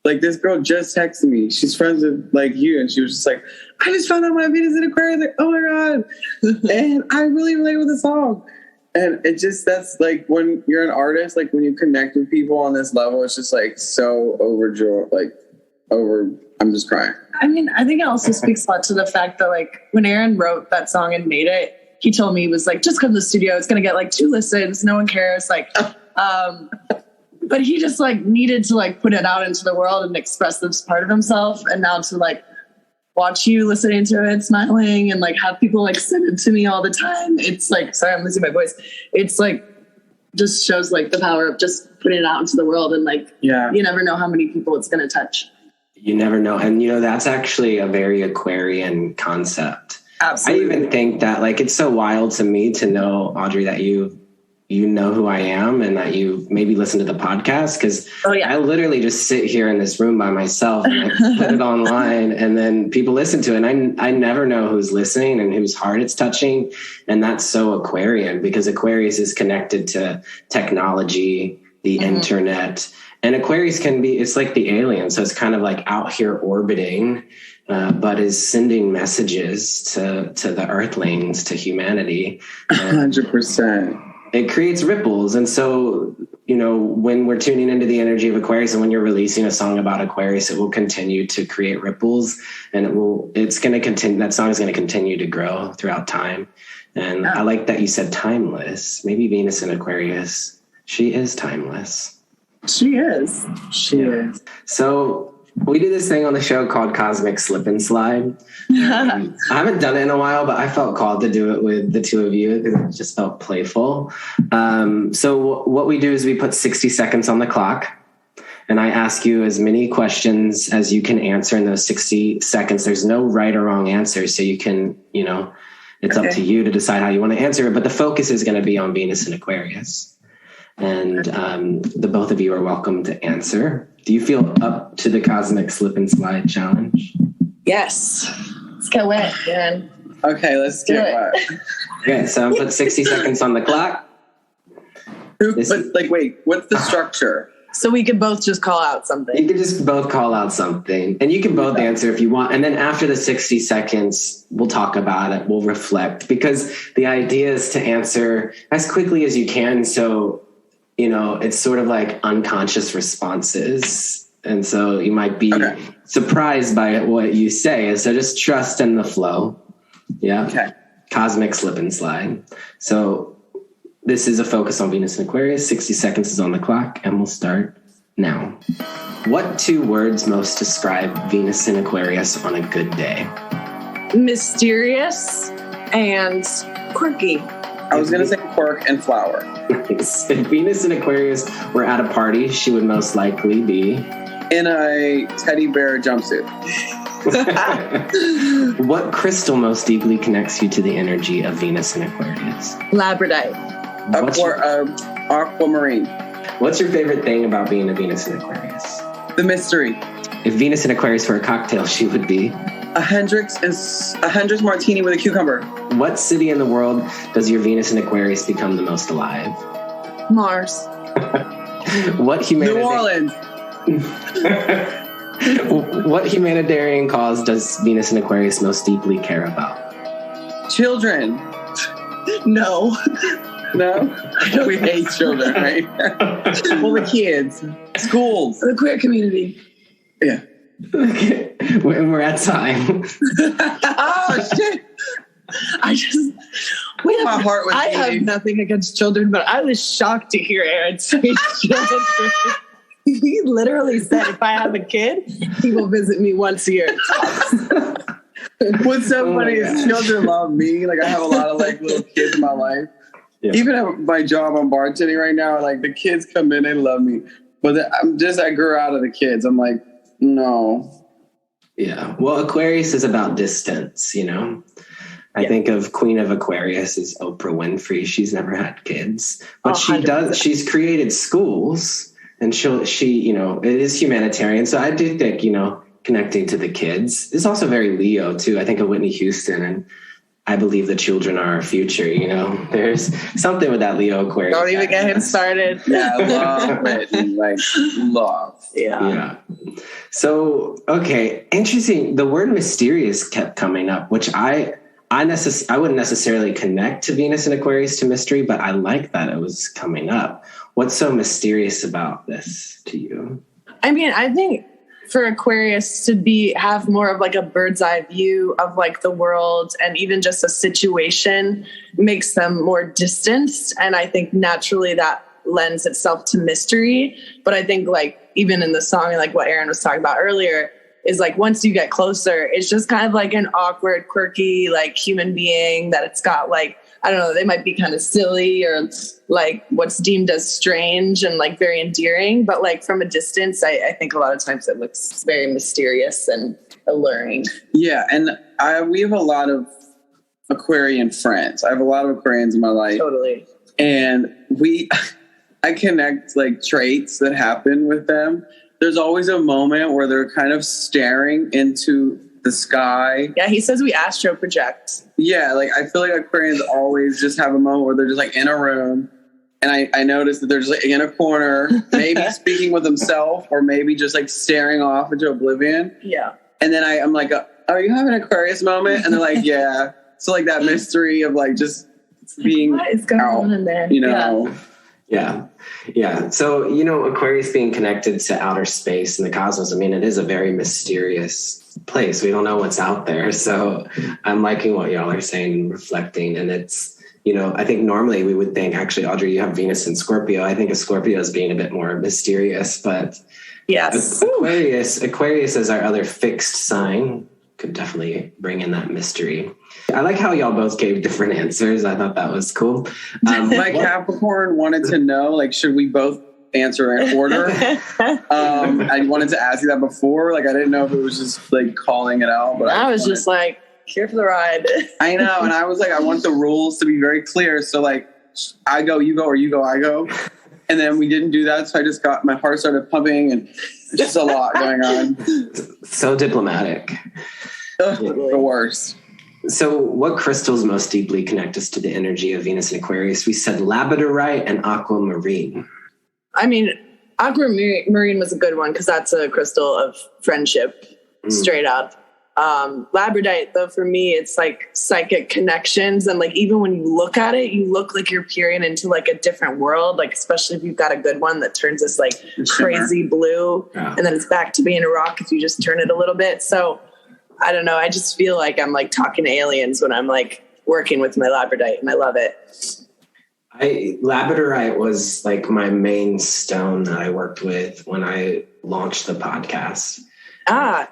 like this girl just texted me. She's friends with like you, and she was just like, I just found out my Venus in Aquarius. Like, oh my God. And I really relate with the song. And it just, that's like when you're an artist, like when you connect with people on this level, it's just like so overjoyed, I'm just crying. I mean, I think it also speaks a lot to the fact that like when Aaron wrote that song and made it, he told me he was like, just come to the studio. It's going to get like 2 listens. No one cares. Like, but he just like needed to like put it out into the world and express this part of himself. And now to like watch you listening to it, smiling, and like have people like send it to me all the time. It's like, sorry, I'm losing my voice. It's like, just shows like the power of just putting it out into the world. And like, you never know how many people it's going to touch. You never know. And, that's actually a very Aquarian concept. Absolutely. I even think that like, it's so wild to me to know, Audrey, that you know who I am and that you maybe listen to the podcast. Cause I literally just sit here in this room by myself and I put it online and then people listen to it. And I never know who's listening and whose heart it's touching. And that's so Aquarian because Aquarius is connected to technology, the internet, and Aquarius it's like the alien. So it's kind of like out here orbiting, but is sending messages to the earthlings, to humanity. 100%. It creates ripples. And so, when we're tuning into the energy of Aquarius and when you're releasing a song about Aquarius, it will continue to create ripples and it's going to continue. That song is going to continue to grow throughout time. And I like that you said timeless. Maybe Venus in Aquarius, she is timeless. She is. She is. So we do this thing on the show called Cosmic Slip and Slide. I haven't done it in a while, but I felt called to do it with the two of you because it just felt playful. So what we do is we put 60 seconds on the clock and I ask you as many questions as you can answer in those 60 seconds. There's no right or wrong answer. So you can, it's up to you to decide how you want to answer it. But the focus is going to be on Venus and Aquarius. And the both of you are welcome to answer. Do you feel up to the Cosmic Slip and Slide challenge? Yes. Let's get wet, man. Okay, let's get wet. Okay, so I'm put 60 seconds on the clock. Wait, what's the structure? So we could both just call out something. You can just both call out something. And you can both answer if you want. And then after the 60 seconds, we'll talk about it. We'll reflect. Because the idea is to answer as quickly as you can. So it's sort of like unconscious responses. And so you might be surprised by what you say. So just trust in the flow. Yeah. Okay. Cosmic Slip and Slide. So this is a focus on Venus and Aquarius. 60 seconds is on the clock and we'll start now. What two words most describe Venus and Aquarius on a good day? Mysterious and quirky. I was going to say quirk and flower. Nice. If Venus and Aquarius were at a party, she would most likely be in a teddy bear jumpsuit. What crystal most deeply connects you to the energy of Venus and Aquarius? Labradorite. Aquamarine. What's your favorite thing about being a Venus and Aquarius? The mystery. If Venus and Aquarius were a cocktail, she would be a Hendrix martini with a cucumber. What city in the world does your Venus and Aquarius become the most alive? Mars. New Orleans. What humanitarian cause does Venus and Aquarius most deeply care about? Children. No. We hate children, right? Well, the kids. Schools. The queer community. Yeah. Okay. We're at time. Oh, shit. I have nothing against children, but I was shocked to hear Aaron say children. He literally said, if I have a kid, he will visit me once a year. What's so funny is children love me. Like, I have a lot of like little kids in my life. Yeah. Even at my job, I'm bartending right now. Like, the kids come in and love me. But I grew out of the kids. I'm like, no. Yeah. Well, Aquarius is about distance, I think of Queen of Aquarius as Oprah Winfrey. She's never had kids, but she does. She's created schools, and she it is humanitarian. So I do think connecting to the kids is also very Leo too. I think of Whitney Houston, and I believe the children are our future. There's something with that Leo Aquarius. Don't even get him started. Yeah, love it. Like love. Yeah. So okay, interesting. The word mysterious kept coming up, which I wouldn't necessarily connect to Venus and Aquarius to mystery, but I like that it was coming up. What's so mysterious about this to you? I mean, I think for Aquarius to have more of like a bird's eye view of like the world and even just a situation makes them more distanced. And I think naturally that lends itself to mystery. But I think like even in the song and like what Aaron was talking about earlier is like once you get closer, it's just kind of like an awkward, quirky, like human being that it's got like, I don't know, they might be kind of silly or like what's deemed as strange and like very endearing. But like from a distance, I think a lot of times it looks very mysterious and alluring. Yeah. And we have a lot of Aquarian friends. I have a lot of Aquarians in my life. Totally. And I connect like traits that happen with them. There's always a moment where they're kind of staring into the sky. Yeah, he says we astro project. Yeah, like I feel like Aquarians always just have a moment where they're just like in a room, and I notice that they're just like in a corner, maybe speaking with themselves, or maybe just like staring off into oblivion. Yeah. And then I'm like, are you having an Aquarius moment? And they're like, yeah. So like that mystery of like just being what is going on in there? You know. Yeah. So, you know, Aquarius being connected to outer space and the cosmos, I mean, it is a very mysterious place. We don't know what's out there. So I'm liking what y'all are saying and reflecting. And it's, you know, I think normally we would think, actually, Audrey, you have Venus in Scorpio. I think of Scorpio as being a bit more mysterious, but yes, Aquarius is our other fixed sign. Could definitely bring in that mystery. I like how y'all both gave different answers. I thought that was cool. My Capricorn wanted to know, like, should we both answer in order? I wanted to ask you that before. Like, I didn't know if it was just like calling it out. But I was just like, here for the ride. I know. And I was like, I want the rules to be very clear. So like, I go, you go, or you go, I go. And then we didn't do that. So I just my heart started pumping and just a lot going on. So diplomatic. The worst. So what crystals most deeply connect us to the energy of Venus and Aquarius? We said Labradorite and aquamarine. I mean, aquamarine was a good one because that's a crystal of friendship, straight up. Labradorite, though, for me, it's like psychic connections. And like, even when you look at it, you look like you're peering into like a different world, like especially if you've got a good one that turns this like crazy blue and then it's back to being a rock if you just turn it a little bit. So I don't know. I just feel like I'm like talking to aliens when I'm like working with my Labradorite, and I love it. Labradorite was like my main stone that I worked with when I launched the podcast.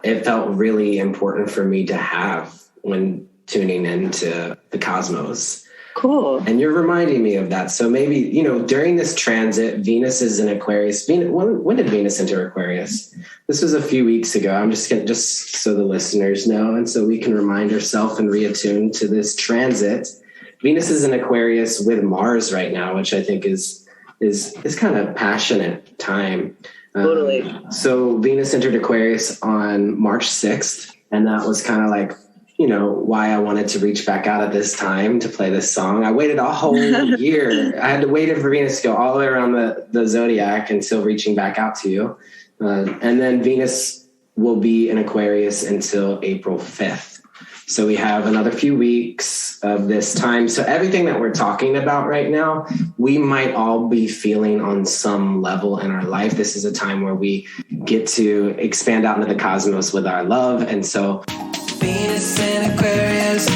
It felt really important for me to have when tuning into the cosmos. Cool. And you're reminding me of that. So maybe, you know, during this transit, Venus is in Aquarius. When did Venus enter Aquarius? This was a few weeks ago. I'm just going to, just so the listeners know, and so we can remind ourselves and reattune to this transit. Venus is in Aquarius with Mars right now, which I think is kind of passionate time. Totally. So Venus entered Aquarius on March 6th, and that was kind of like, you know, why I wanted to reach back out at this time to play this song. I waited a whole year. I had to wait for Venus to go all the way around the zodiac until reaching back out to you. And then Venus will be in Aquarius until April 5th. So we have another few weeks of this time. So everything that we're talking about right now, we might all be feeling on some level in our life. This is a time where we get to expand out into the cosmos with our love. And so Venus and Aquarius,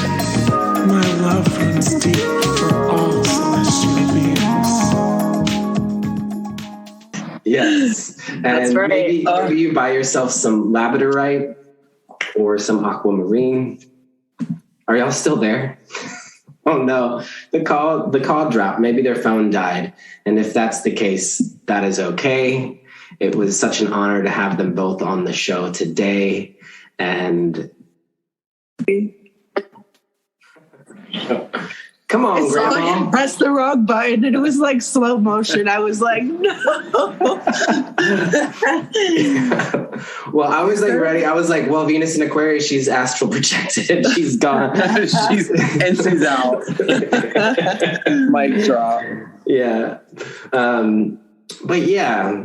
my love runs deep for all celestial beings. Yes. And right. maybe you buy yourself some Labradorite or some aquamarine. Are y'all still there? Oh no, the call dropped. Maybe their phone died. And if that's the case, that is okay. It was such an honor to have them both on the show today. And come on, Grandma. I pressed the wrong button and it was like slow motion. I was like, no. Well, I was like ready. I was like, well, Venus in Aquarius, she's astral projected. She's gone. she's out. Mic drop. Yeah. But yeah,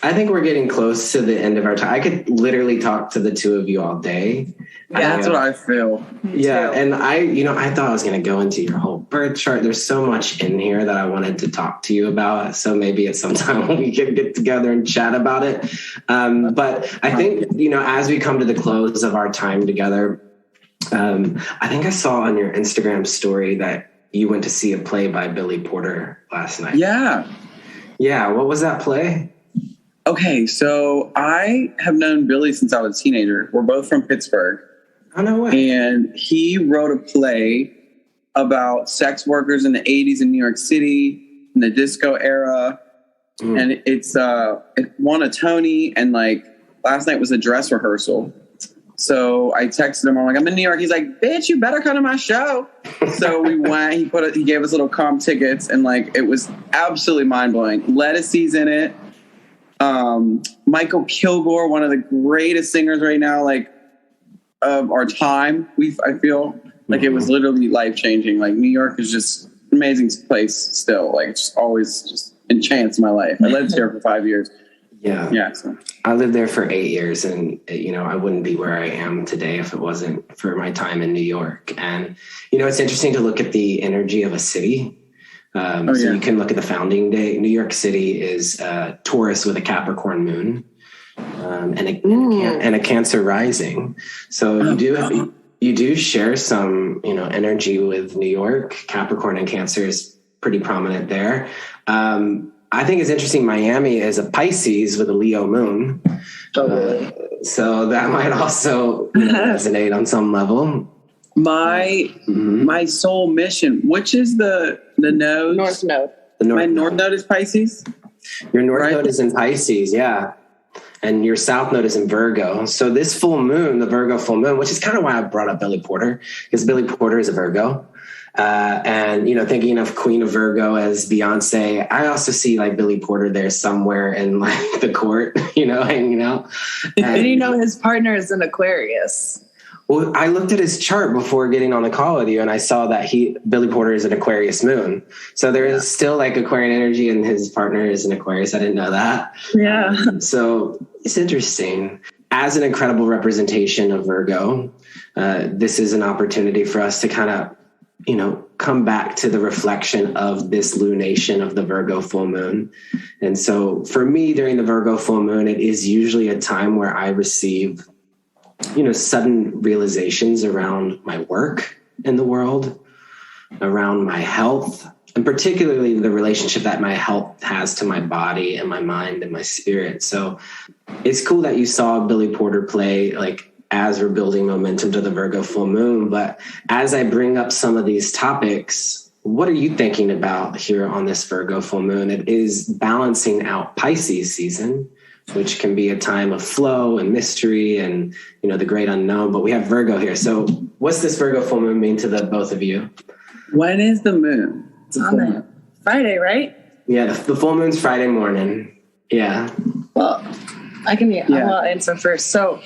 I think we're getting close to the end of our time. I could literally talk to the two of you all day. Yeah, that's what I feel. Yeah, and I thought I was going to go into your whole birth chart. There's so much in here that I wanted to talk to you about. So maybe at some time we can get together and chat about it. But I think, as we come to the close of our time together, I think I saw on your Instagram story that you went to see a play by Billy Porter last night. Yeah. Yeah, what was that play? Okay, so I have known Billy since I was a teenager. We're both from Pittsburgh. Oh, no way. And he wrote a play about sex workers in the 80s in New York City, in the disco era. And it won a Tony, and like last night was a dress rehearsal. So I texted him, I'm like, I'm in New York. He's like, bitch, you better come to my show. So we went, he gave us little comp tickets, and like, it was absolutely mind blowing. Lettucey's in it. Michael Kilgore, one of the greatest singers right now, like of our time. I feel like it was literally life changing. Like New York is just an amazing place still. Like it's always just enchants my life. I lived here for 5 years. Yeah. So. I lived there for 8 years, and I wouldn't be where I am today if it wasn't for my time in New York. And it's interesting to look at the energy of a city. You can look at the founding day. New York City is Taurus with a Capricorn moon, and a Cancer rising. So you do share some energy with New York. Capricorn and Cancer is pretty prominent there. I think it's interesting. Miami is a Pisces with a Leo moon. So that might also resonate on some level. My soul mission, which is the node? North node. My north node is Pisces. Your north node is in Pisces, yeah. And your south node is in Virgo. So this full moon, the Virgo full moon, which is kind of why I brought up Billy Porter, because Billy Porter is a Virgo. And thinking of Queen of Virgo as Beyonce, I also see like Billy Porter there somewhere in like the court, hanging out. And his partner is an Aquarius. Well, I looked at his chart before getting on the call with you, and I saw that Billy Porter is an Aquarius moon. So there is still like Aquarian energy, and his partner is an Aquarius. I didn't know that. Yeah. So it's interesting. As an incredible representation of Virgo, this is an opportunity for us to kind of, come back to the reflection of this lunation of the Virgo full moon. And so for me, during the Virgo full moon, it is usually a time where I receive sudden realizations around my work in the world, around my health, and particularly the relationship that my health has to my body and my mind and my spirit. So it's cool that you saw Billy Porter play like as we're building momentum to the Virgo full moon. But as I bring up some of these topics, what are you thinking about here on this Virgo full moon? It is balancing out Pisces season, which can be a time of flow and mystery and, the great unknown. But we have Virgo here. So what's this Virgo full moon mean to the both of you? When is the moon? It's on Friday, right? Yeah, the full moon's Friday morning. Yeah. Well, I'll answer first. So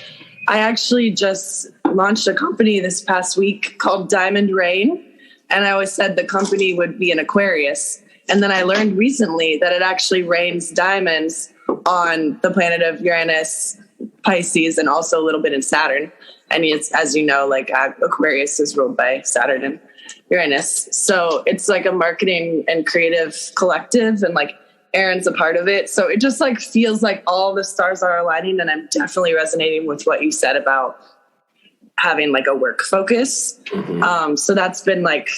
I actually just launched a company this past week called Diamond Rain. And I always said the company would be an Aquarius. And then I learned recently that it actually rains diamonds on the planet of Uranus, Pisces, and also a little bit in Saturn. And it's, as you know, like Aquarius is ruled by Saturn and Uranus. So it's like a marketing and creative collective, and like Aaron's a part of it. So it just like feels like all the stars are aligning, and I'm definitely resonating with what you said about having like a work focus. So that's been like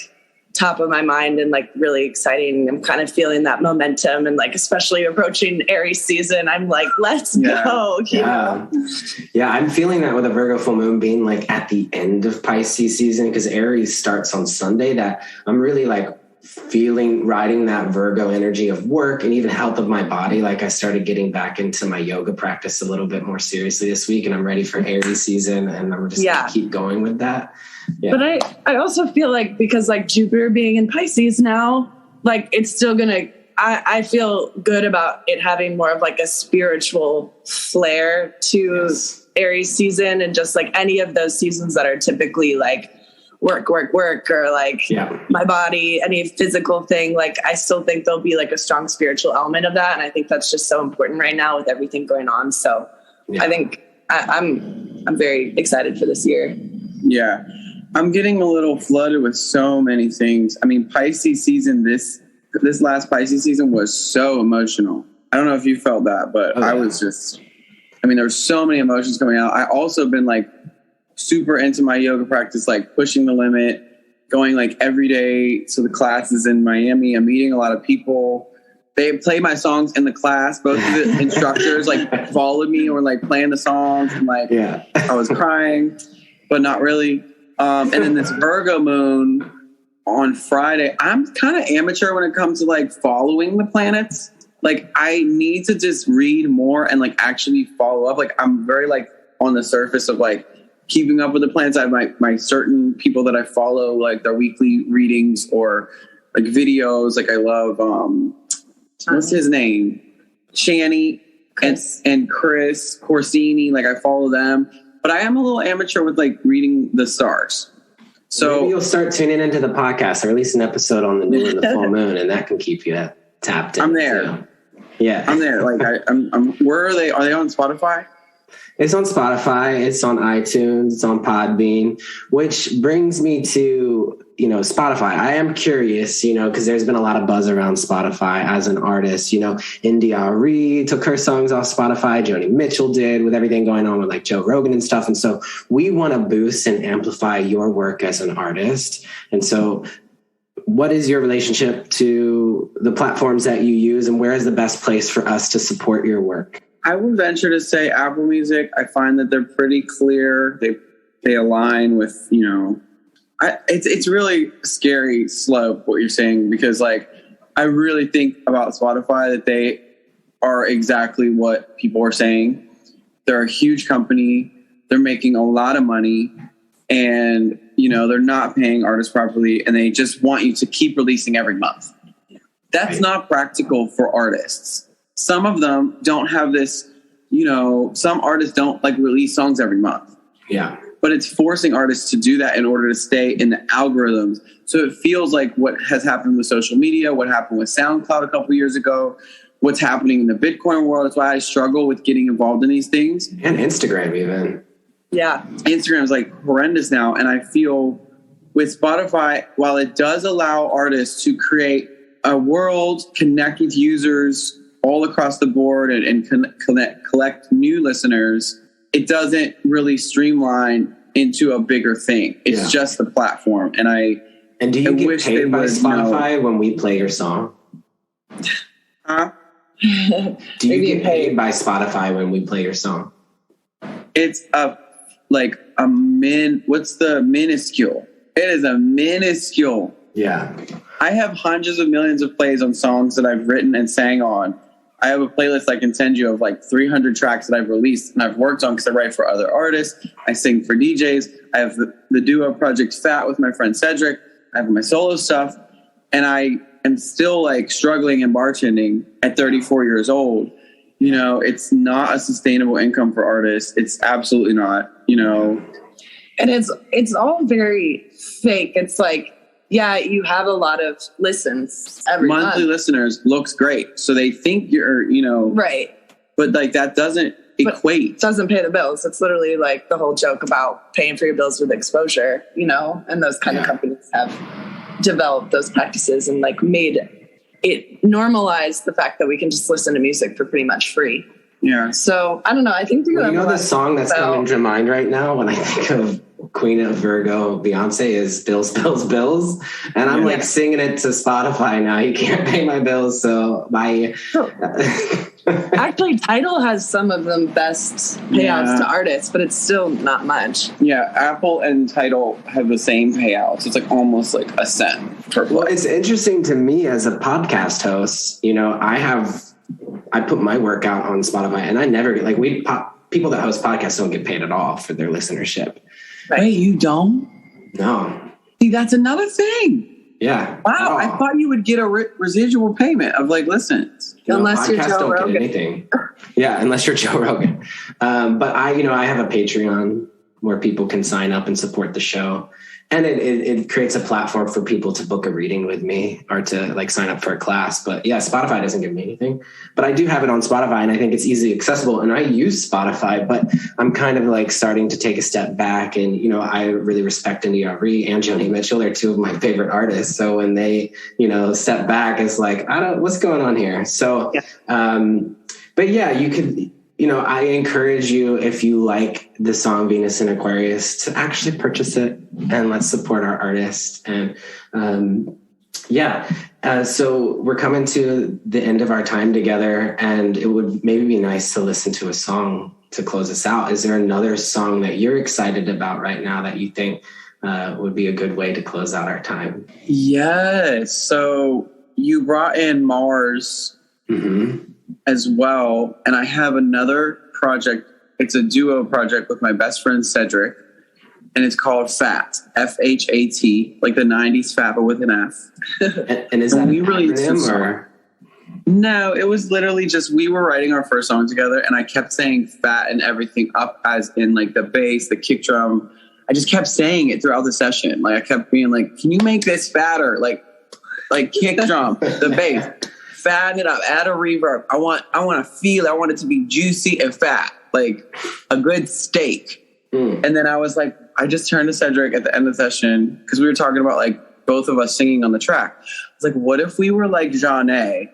top of my mind and like really exciting. I'm kind of feeling that momentum, and like especially approaching Aries season, I'm like, let's go. Yeah, I'm feeling that with a Virgo full moon being like at the end of Pisces season, because Aries starts on Sunday, that I'm really like riding that Virgo energy of work and even health of my body. Like I started getting back into my yoga practice a little bit more seriously this week, and I'm ready for Aries season, and I'm just gonna keep going with that. Yeah. But I also feel like, because like Jupiter being in Pisces now, like it's still gonna, I feel good about it having more of like a spiritual flair to Aries season, and just like any of those seasons that are typically like work, or like my body, any physical thing. Like I still think there'll be like a strong spiritual element of that. And I think that's just so important right now with everything going on. So I think I'm very excited for this year. Yeah. I'm getting a little flooded with so many things. I mean, Pisces season, this last Pisces season was so emotional. I don't know if you felt that, but I was just, there were so many emotions coming out. I also been like super into my yoga practice, like pushing the limit, going like every day to the classes in Miami. I'm meeting a lot of people. they play my songs in the class. Both of the instructors like followed me or like playing the songs, and like I was crying, but not really. And then this Virgo moon on Friday, I'm kind of amateur when it comes to like following the planets. Like I need to just read more and like actually follow up. Like I'm very like on the surface of like keeping up with the planets. I have my certain people that I follow, like their weekly readings or like videos. Like I love, what's his name? Shani and Chris Corsini. Like I follow them, but I am a little amateur with like reading the stars. So maybe you'll start tuning into the podcast or at least an episode on the new and the full moon, and that can keep you tapped in. I'm there. Too. Yeah, I'm there. Like I'm. Where are they? Are they on Spotify? It's on Spotify. It's on iTunes. It's on Podbean. Which brings me to Spotify. I am curious, because there's been a lot of buzz around Spotify as an artist. India Arie took her songs off Spotify. Joni Mitchell did, with everything going on with like Joe Rogan and stuff. And so we want to boost and amplify your work as an artist. And so, what is your relationship to the platforms that you use, and where is the best place for us to support your work? I would venture to say Apple Music. I find that they're pretty clear. They align with, it's really scary slope what you're saying, because like I really think about Spotify that they are exactly what people are saying. They're a huge company. They're making a lot of money, and they're not paying artists properly, and they just want you to keep releasing every month. That's not practical for artists. Some of them don't have this, some artists don't like release songs every month. Yeah. But it's forcing artists to do that in order to stay in the algorithms. So it feels like what has happened with social media, what happened with SoundCloud a couple years ago, what's happening in the Bitcoin world. That's why I struggle with getting involved in these things. And Instagram even. Yeah. Instagram is like horrendous now. And I feel with Spotify, while it does allow artists to create a world, connect with users all across the board and collect new listeners, it doesn't really streamline into a bigger thing. It's just the platform. And do you get paid by Spotify when we play your song? Huh? Do you get paid by Spotify when we play your song? It's what's the minuscule? It is a minuscule. Yeah. I have hundreds of millions of plays on songs that I've written and sang on. I have a playlist I can send you of like 300 tracks that I've released and I've worked on because I write for other artists. I sing for DJs. I have the duo project Fat with my friend Cedric. I have my solo stuff. And I am still like struggling in bartending at 34 years old. It's not a sustainable income for artists. It's absolutely not, And it's all very fake. It's like, yeah, you have a lot of listens every monthly month. Listeners looks great. So they think you're, right. But like that doesn't equate. It doesn't pay the bills. It's literally like the whole joke about paying for your bills with exposure, and those kind of companies have developed those practices and like made it normalize the fact that we can just listen to music for pretty much free. Yeah. So I don't know. I think the song that's coming to mind right now when I think of Queen of Virgo, Beyonce, is Bills, Bills, Bills. And I'm like singing it to Spotify now. You can't pay my bills. So Actually, Tidal has some of the best payouts to artists, but it's still not much. Yeah, Apple and Tidal have the same payouts. It's like almost like a cent per play. Well, it's interesting to me as a podcast host. I put my work out on Spotify, and I never get people that host podcasts don't get paid at all for their listenership. Right. Wait, you don't? No. See, that's another thing. Yeah. Wow, I thought you would get a residual payment of like listens. Unless you're Joe Rogan. Get anything. Yeah, unless you're Joe Rogan. But I have a Patreon where people can sign up and support the show. And it creates a platform for people to book a reading with me or to like sign up for a class. But yeah, Spotify doesn't give me anything. But I do have it on Spotify, and I think it's easily accessible. And I use Spotify, but I'm kind of like starting to take a step back. And, I really respect India Arie and Joni Mitchell. They're two of my favorite artists. So when they, step back, it's like, what's going on here? So, but yeah, you could... I encourage you, if you like the song Venus in Aquarius, to actually purchase it, and let's support our artists. And Yeah. So we're coming to the end of our time together, and it would maybe be nice to listen to a song to close us out. Is there another song that you're excited about right now that you think would be a good way to close out our time? Yes. So you brought in Mars as well. And I have another project. It's a duo project with my best friend, Cedric. And it's called FAT, F-H-A-T, like the 90s fat, but with an F. And is that an acronym or? No, it was literally just, we were writing our first song together and I kept saying fat and everything up as in like the bass, the kick drum. I just kept saying it throughout the session. Like I kept being like, can you make this fatter? Like kick drum, the bass, fatten it up, add a reverb. I want to feel, I want it to be juicy and fat, like a good steak. And then I was like, I just turned to Cedric at the end of the session because we were talking about like both of us singing on the track. I was like, what if we were like Jeanne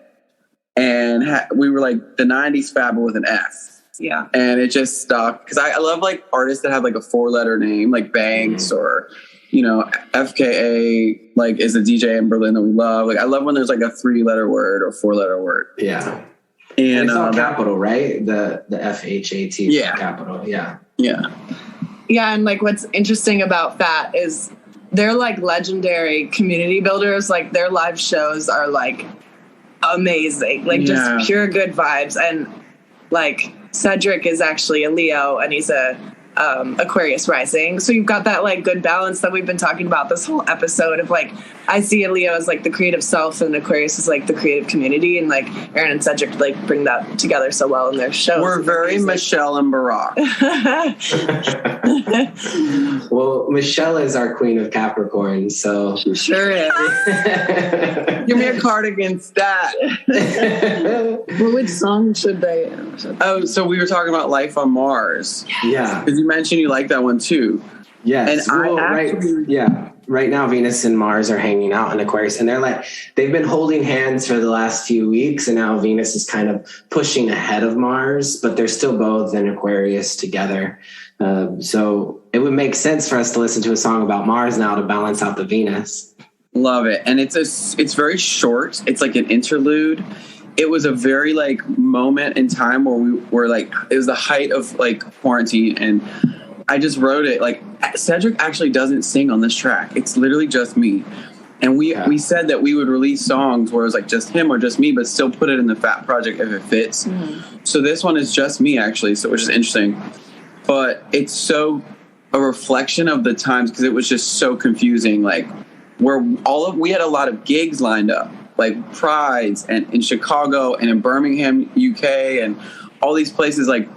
and we were like the 90s fat but with an F? Yeah. And it just stuck because I love like artists that have like a 4-letter name like Banks or, you know, FKA like is a DJ in Berlin that we love. Like I love when there's like a 3-letter word or 4-letter word. Yeah. And it's all capital, right? The F-H-A-T yeah. Capital. Yeah. Yeah. Yeah, and like what's interesting about FAT is they're like legendary community builders. Like their live shows are like amazing, like just pure good vibes. And like Cedric is actually a Leo and he's a Aquarius rising. So you've got that like good balance that we've been talking about this whole episode of like, I see a Leo as like the creative self and Aquarius is like the creative community, and like Aaron and Cedric like bring that together so well in their shows. We're very Michelle and Barack. Well, Michelle is our queen of Capricorn, so she sure is. Give me a cardigan stat. Well, which song should they? Oh, so we were talking about Life on Mars. Yeah. Because you mentioned you like that one too. Yes. And right now Venus and Mars are hanging out in Aquarius, and they've been holding hands for the last few weeks, and now Venus is kind of pushing ahead of Mars, but they're still both in Aquarius together. So it would make sense for us to listen to a song about Mars now to balance out the Venus. Love it. And it's very short. It's like an interlude. It was a very like moment in time where we were like, it was the height of like quarantine, and I just wrote it. Like Cedric actually doesn't sing on this track. It's literally just me. And we said that we would release songs where it was like just him or just me, but still put it in the FAT project if it fits. So this one is just me actually, so which is interesting. But it's so a reflection of the times because it was just so confusing. Like we had a lot of gigs lined up, like prides and in Chicago and in Birmingham, UK, and all these places, like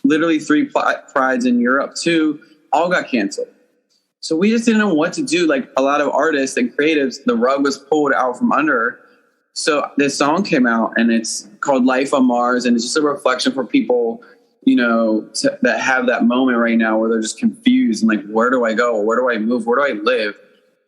literally 3 prides in Europe too, all got canceled. So we just didn't know what to do. Like a lot of artists and creatives, the rug was pulled out from under. So this song came out and it's called Life on Mars. And it's just a reflection for people, you know, that have that moment right now where they're just confused and like, where do I go? Where do I move? Where do I live?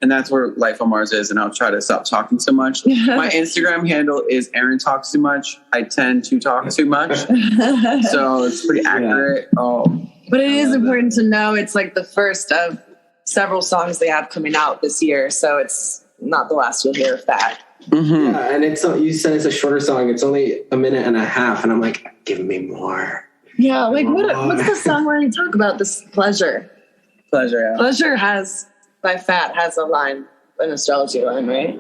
And that's where Life on Mars is. And I'll try to stop talking so much. My Instagram handle is Aaron Talks Too Much. I tend to talk too much. So it's pretty accurate. But it is important to know it's like the first of several songs they have coming out this year. So it's not the last you'll hear of that. Yeah, and you said it's a shorter song. It's only 1.5 minutes. And I'm like, give me more. Yeah, like what's the song where you talk about this pleasure? Pleasure, yeah. Pleasure by FAT has a line, an astrology line, right?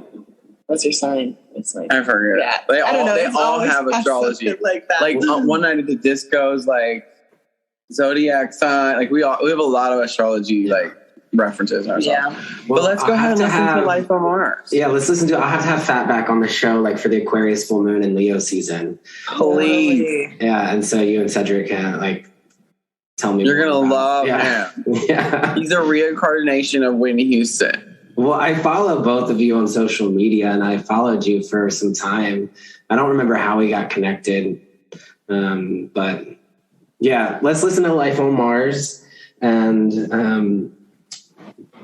What's your sign? It's like I've heard it. Yeah, They all have astrology like that. Like one night at the discos, like zodiac sign. Like we have a lot of astrology like references in our song. Well, but let's go ahead and listen to Life on Mars. Yeah, let's listen to. I'll have to have FAT back on the show, like for the Aquarius full moon and Leo season. Please. Yeah, and so you and Cedric can like tell me. You're gonna love him. Yeah, he's a reincarnation of Whitney Houston. Well, I follow both of you on social media, and I followed you for some time. I don't remember how we got connected, but yeah, let's listen to Life on Mars, and then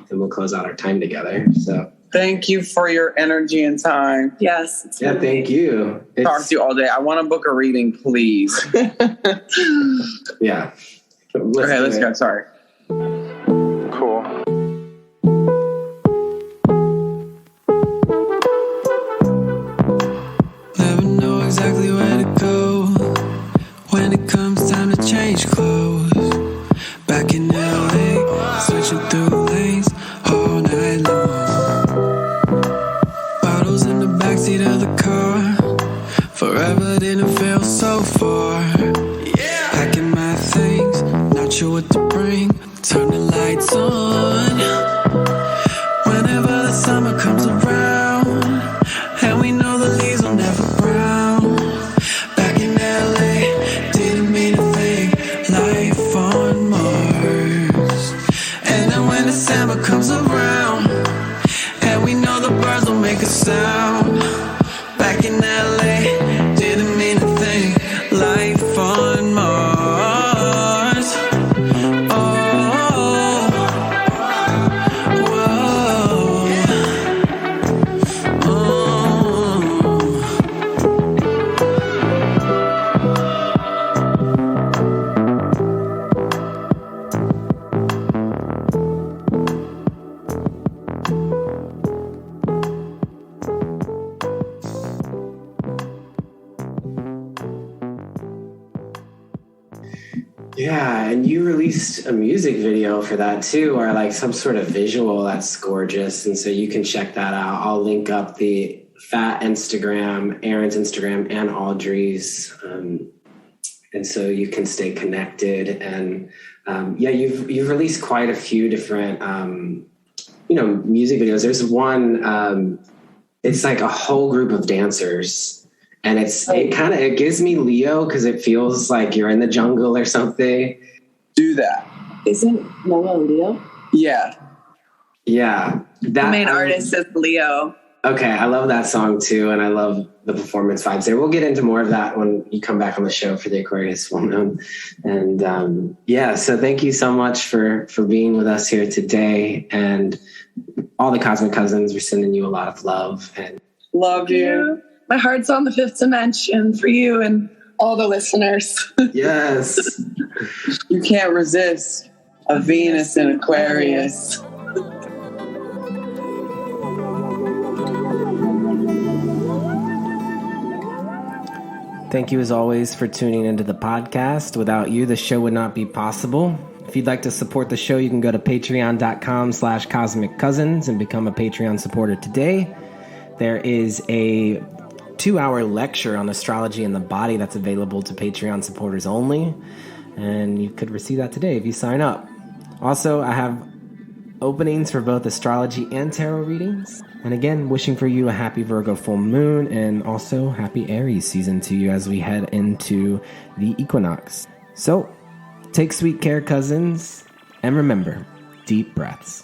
we'll close out our time together. So thank you for your energy and time. Yes. Yeah, thank you. Talk to you all day. I want to book a reading, please. Yeah. Let's go. Sorry. Cool. sure what to bring. Turn the lights on whenever the summer comes around, and we know the leaves will never brown. Back in LA, didn't mean a thing. Life on Mars. And then when December comes around, and we know the birds will make a sound. Back in LA, didn't mean a thing. Life on Mars. Oh, whoa. Yeah, and you released a music video for that too, or like some sort of visual that's gorgeous. And so you can check that out. I'll link up the Fat Instagram, Aaron's Instagram, and Audrey's. And so you can stay connected. And you've released quite a few different, music videos. There's one, it's like a whole group of dancers. And it gives me Leo because it feels like you're in the jungle or something. Do that. Isn't Noah Leo? Yeah. Yeah. The main artist is Leo. Okay. I love that song too. And I love the performance vibes there. We'll get into more of that when you come back on the show for the Aquarius Full Moon. And so thank you so much for being with us here today. And all the Cosmic Cousins, we're sending you a lot of love. And love you. My heart's on the 5th dimension for you and all the listeners. Yes. You can't resist a Venus in Aquarius. Thank you as always for tuning into the podcast. Without you, the show would not be possible. If you'd like to support the show, you can go to patreon.com/Cosmic Cousins and become a Patreon supporter today. There is a 2-hour lecture on astrology and the body that's available to Patreon supporters only. And you could receive that today if you sign up. Also, I have openings for both astrology and tarot readings. And again, wishing for you a happy Virgo full moon and also happy Aries season to you as we head into the equinox. So, take sweet care, cousins. And remember, deep breaths.